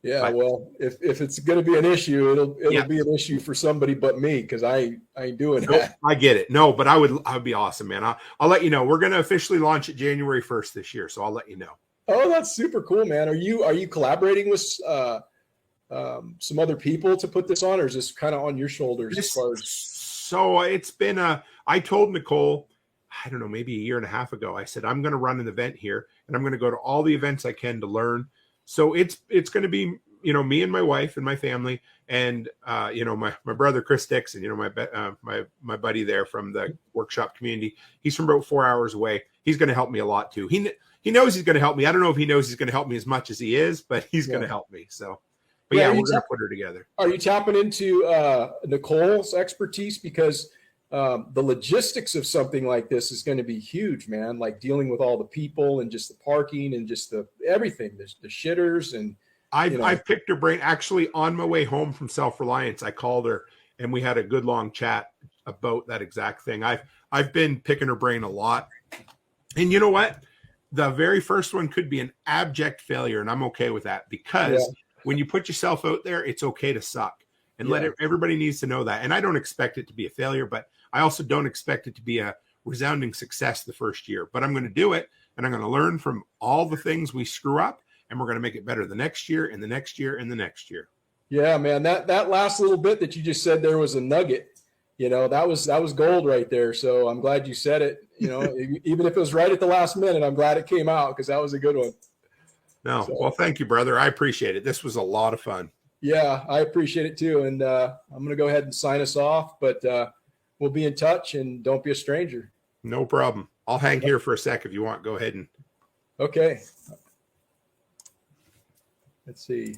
well, if it's going to be an issue, it'll be an issue for somebody but me, because I ain't doing that. I get it. No, but I would be awesome, man. I'll let you know. We're going to officially launch it January 1st this year, so I'll let you know. Oh, that's super cool, man. Are you collaborating with some other people to put this on, or is this kind of on your shoulders as far as? So it's been I told Nicole, I don't know, maybe a year and a half ago, I said, I'm going to run an event here, and I'm going to go to all the events I can to learn. So it's going to be, me and my wife and my family, and my brother Chris Dixon, my buddy there from the workshop community. He's from about 4 hours away. He's going to help me a lot too. He knows he's going to help me. I don't know if he knows he's going to help me as much as he is, but he's going to help me. So. But we're going to put her together. Are you tapping into Nicole's expertise? Because the logistics of something like this is going to be huge, man. Like dealing with all the people and just the parking and just everything, the shitters. And I've picked her brain. Actually, on my way home from Self-Reliance, I called her and we had a good long chat about that exact thing. I've been picking her brain a lot. And you know what? The very first one could be an abject failure, and I'm okay with that, because when you put yourself out there, it's okay to suck, and everybody needs to know that. And I don't expect it to be a failure, but I also don't expect it to be a resounding success the first year. But I'm going to do it, and I'm going to learn from all the things we screw up, and we're going to make it better the next year and the next year and the next year. Yeah, man, that last little bit that you just said there was a nugget. That was gold right there. So I'm glad you said it. Even if it was right at the last minute, I'm glad it came out, because that was a good one. No, well, thank you, brother. I appreciate it. This was a lot of fun. Yeah, I appreciate it too. And I'm going to go ahead and sign us off, but we'll be in touch, and don't be a stranger. No problem. I'll hang here for a sec if you want. Go ahead and. Okay. Let's see.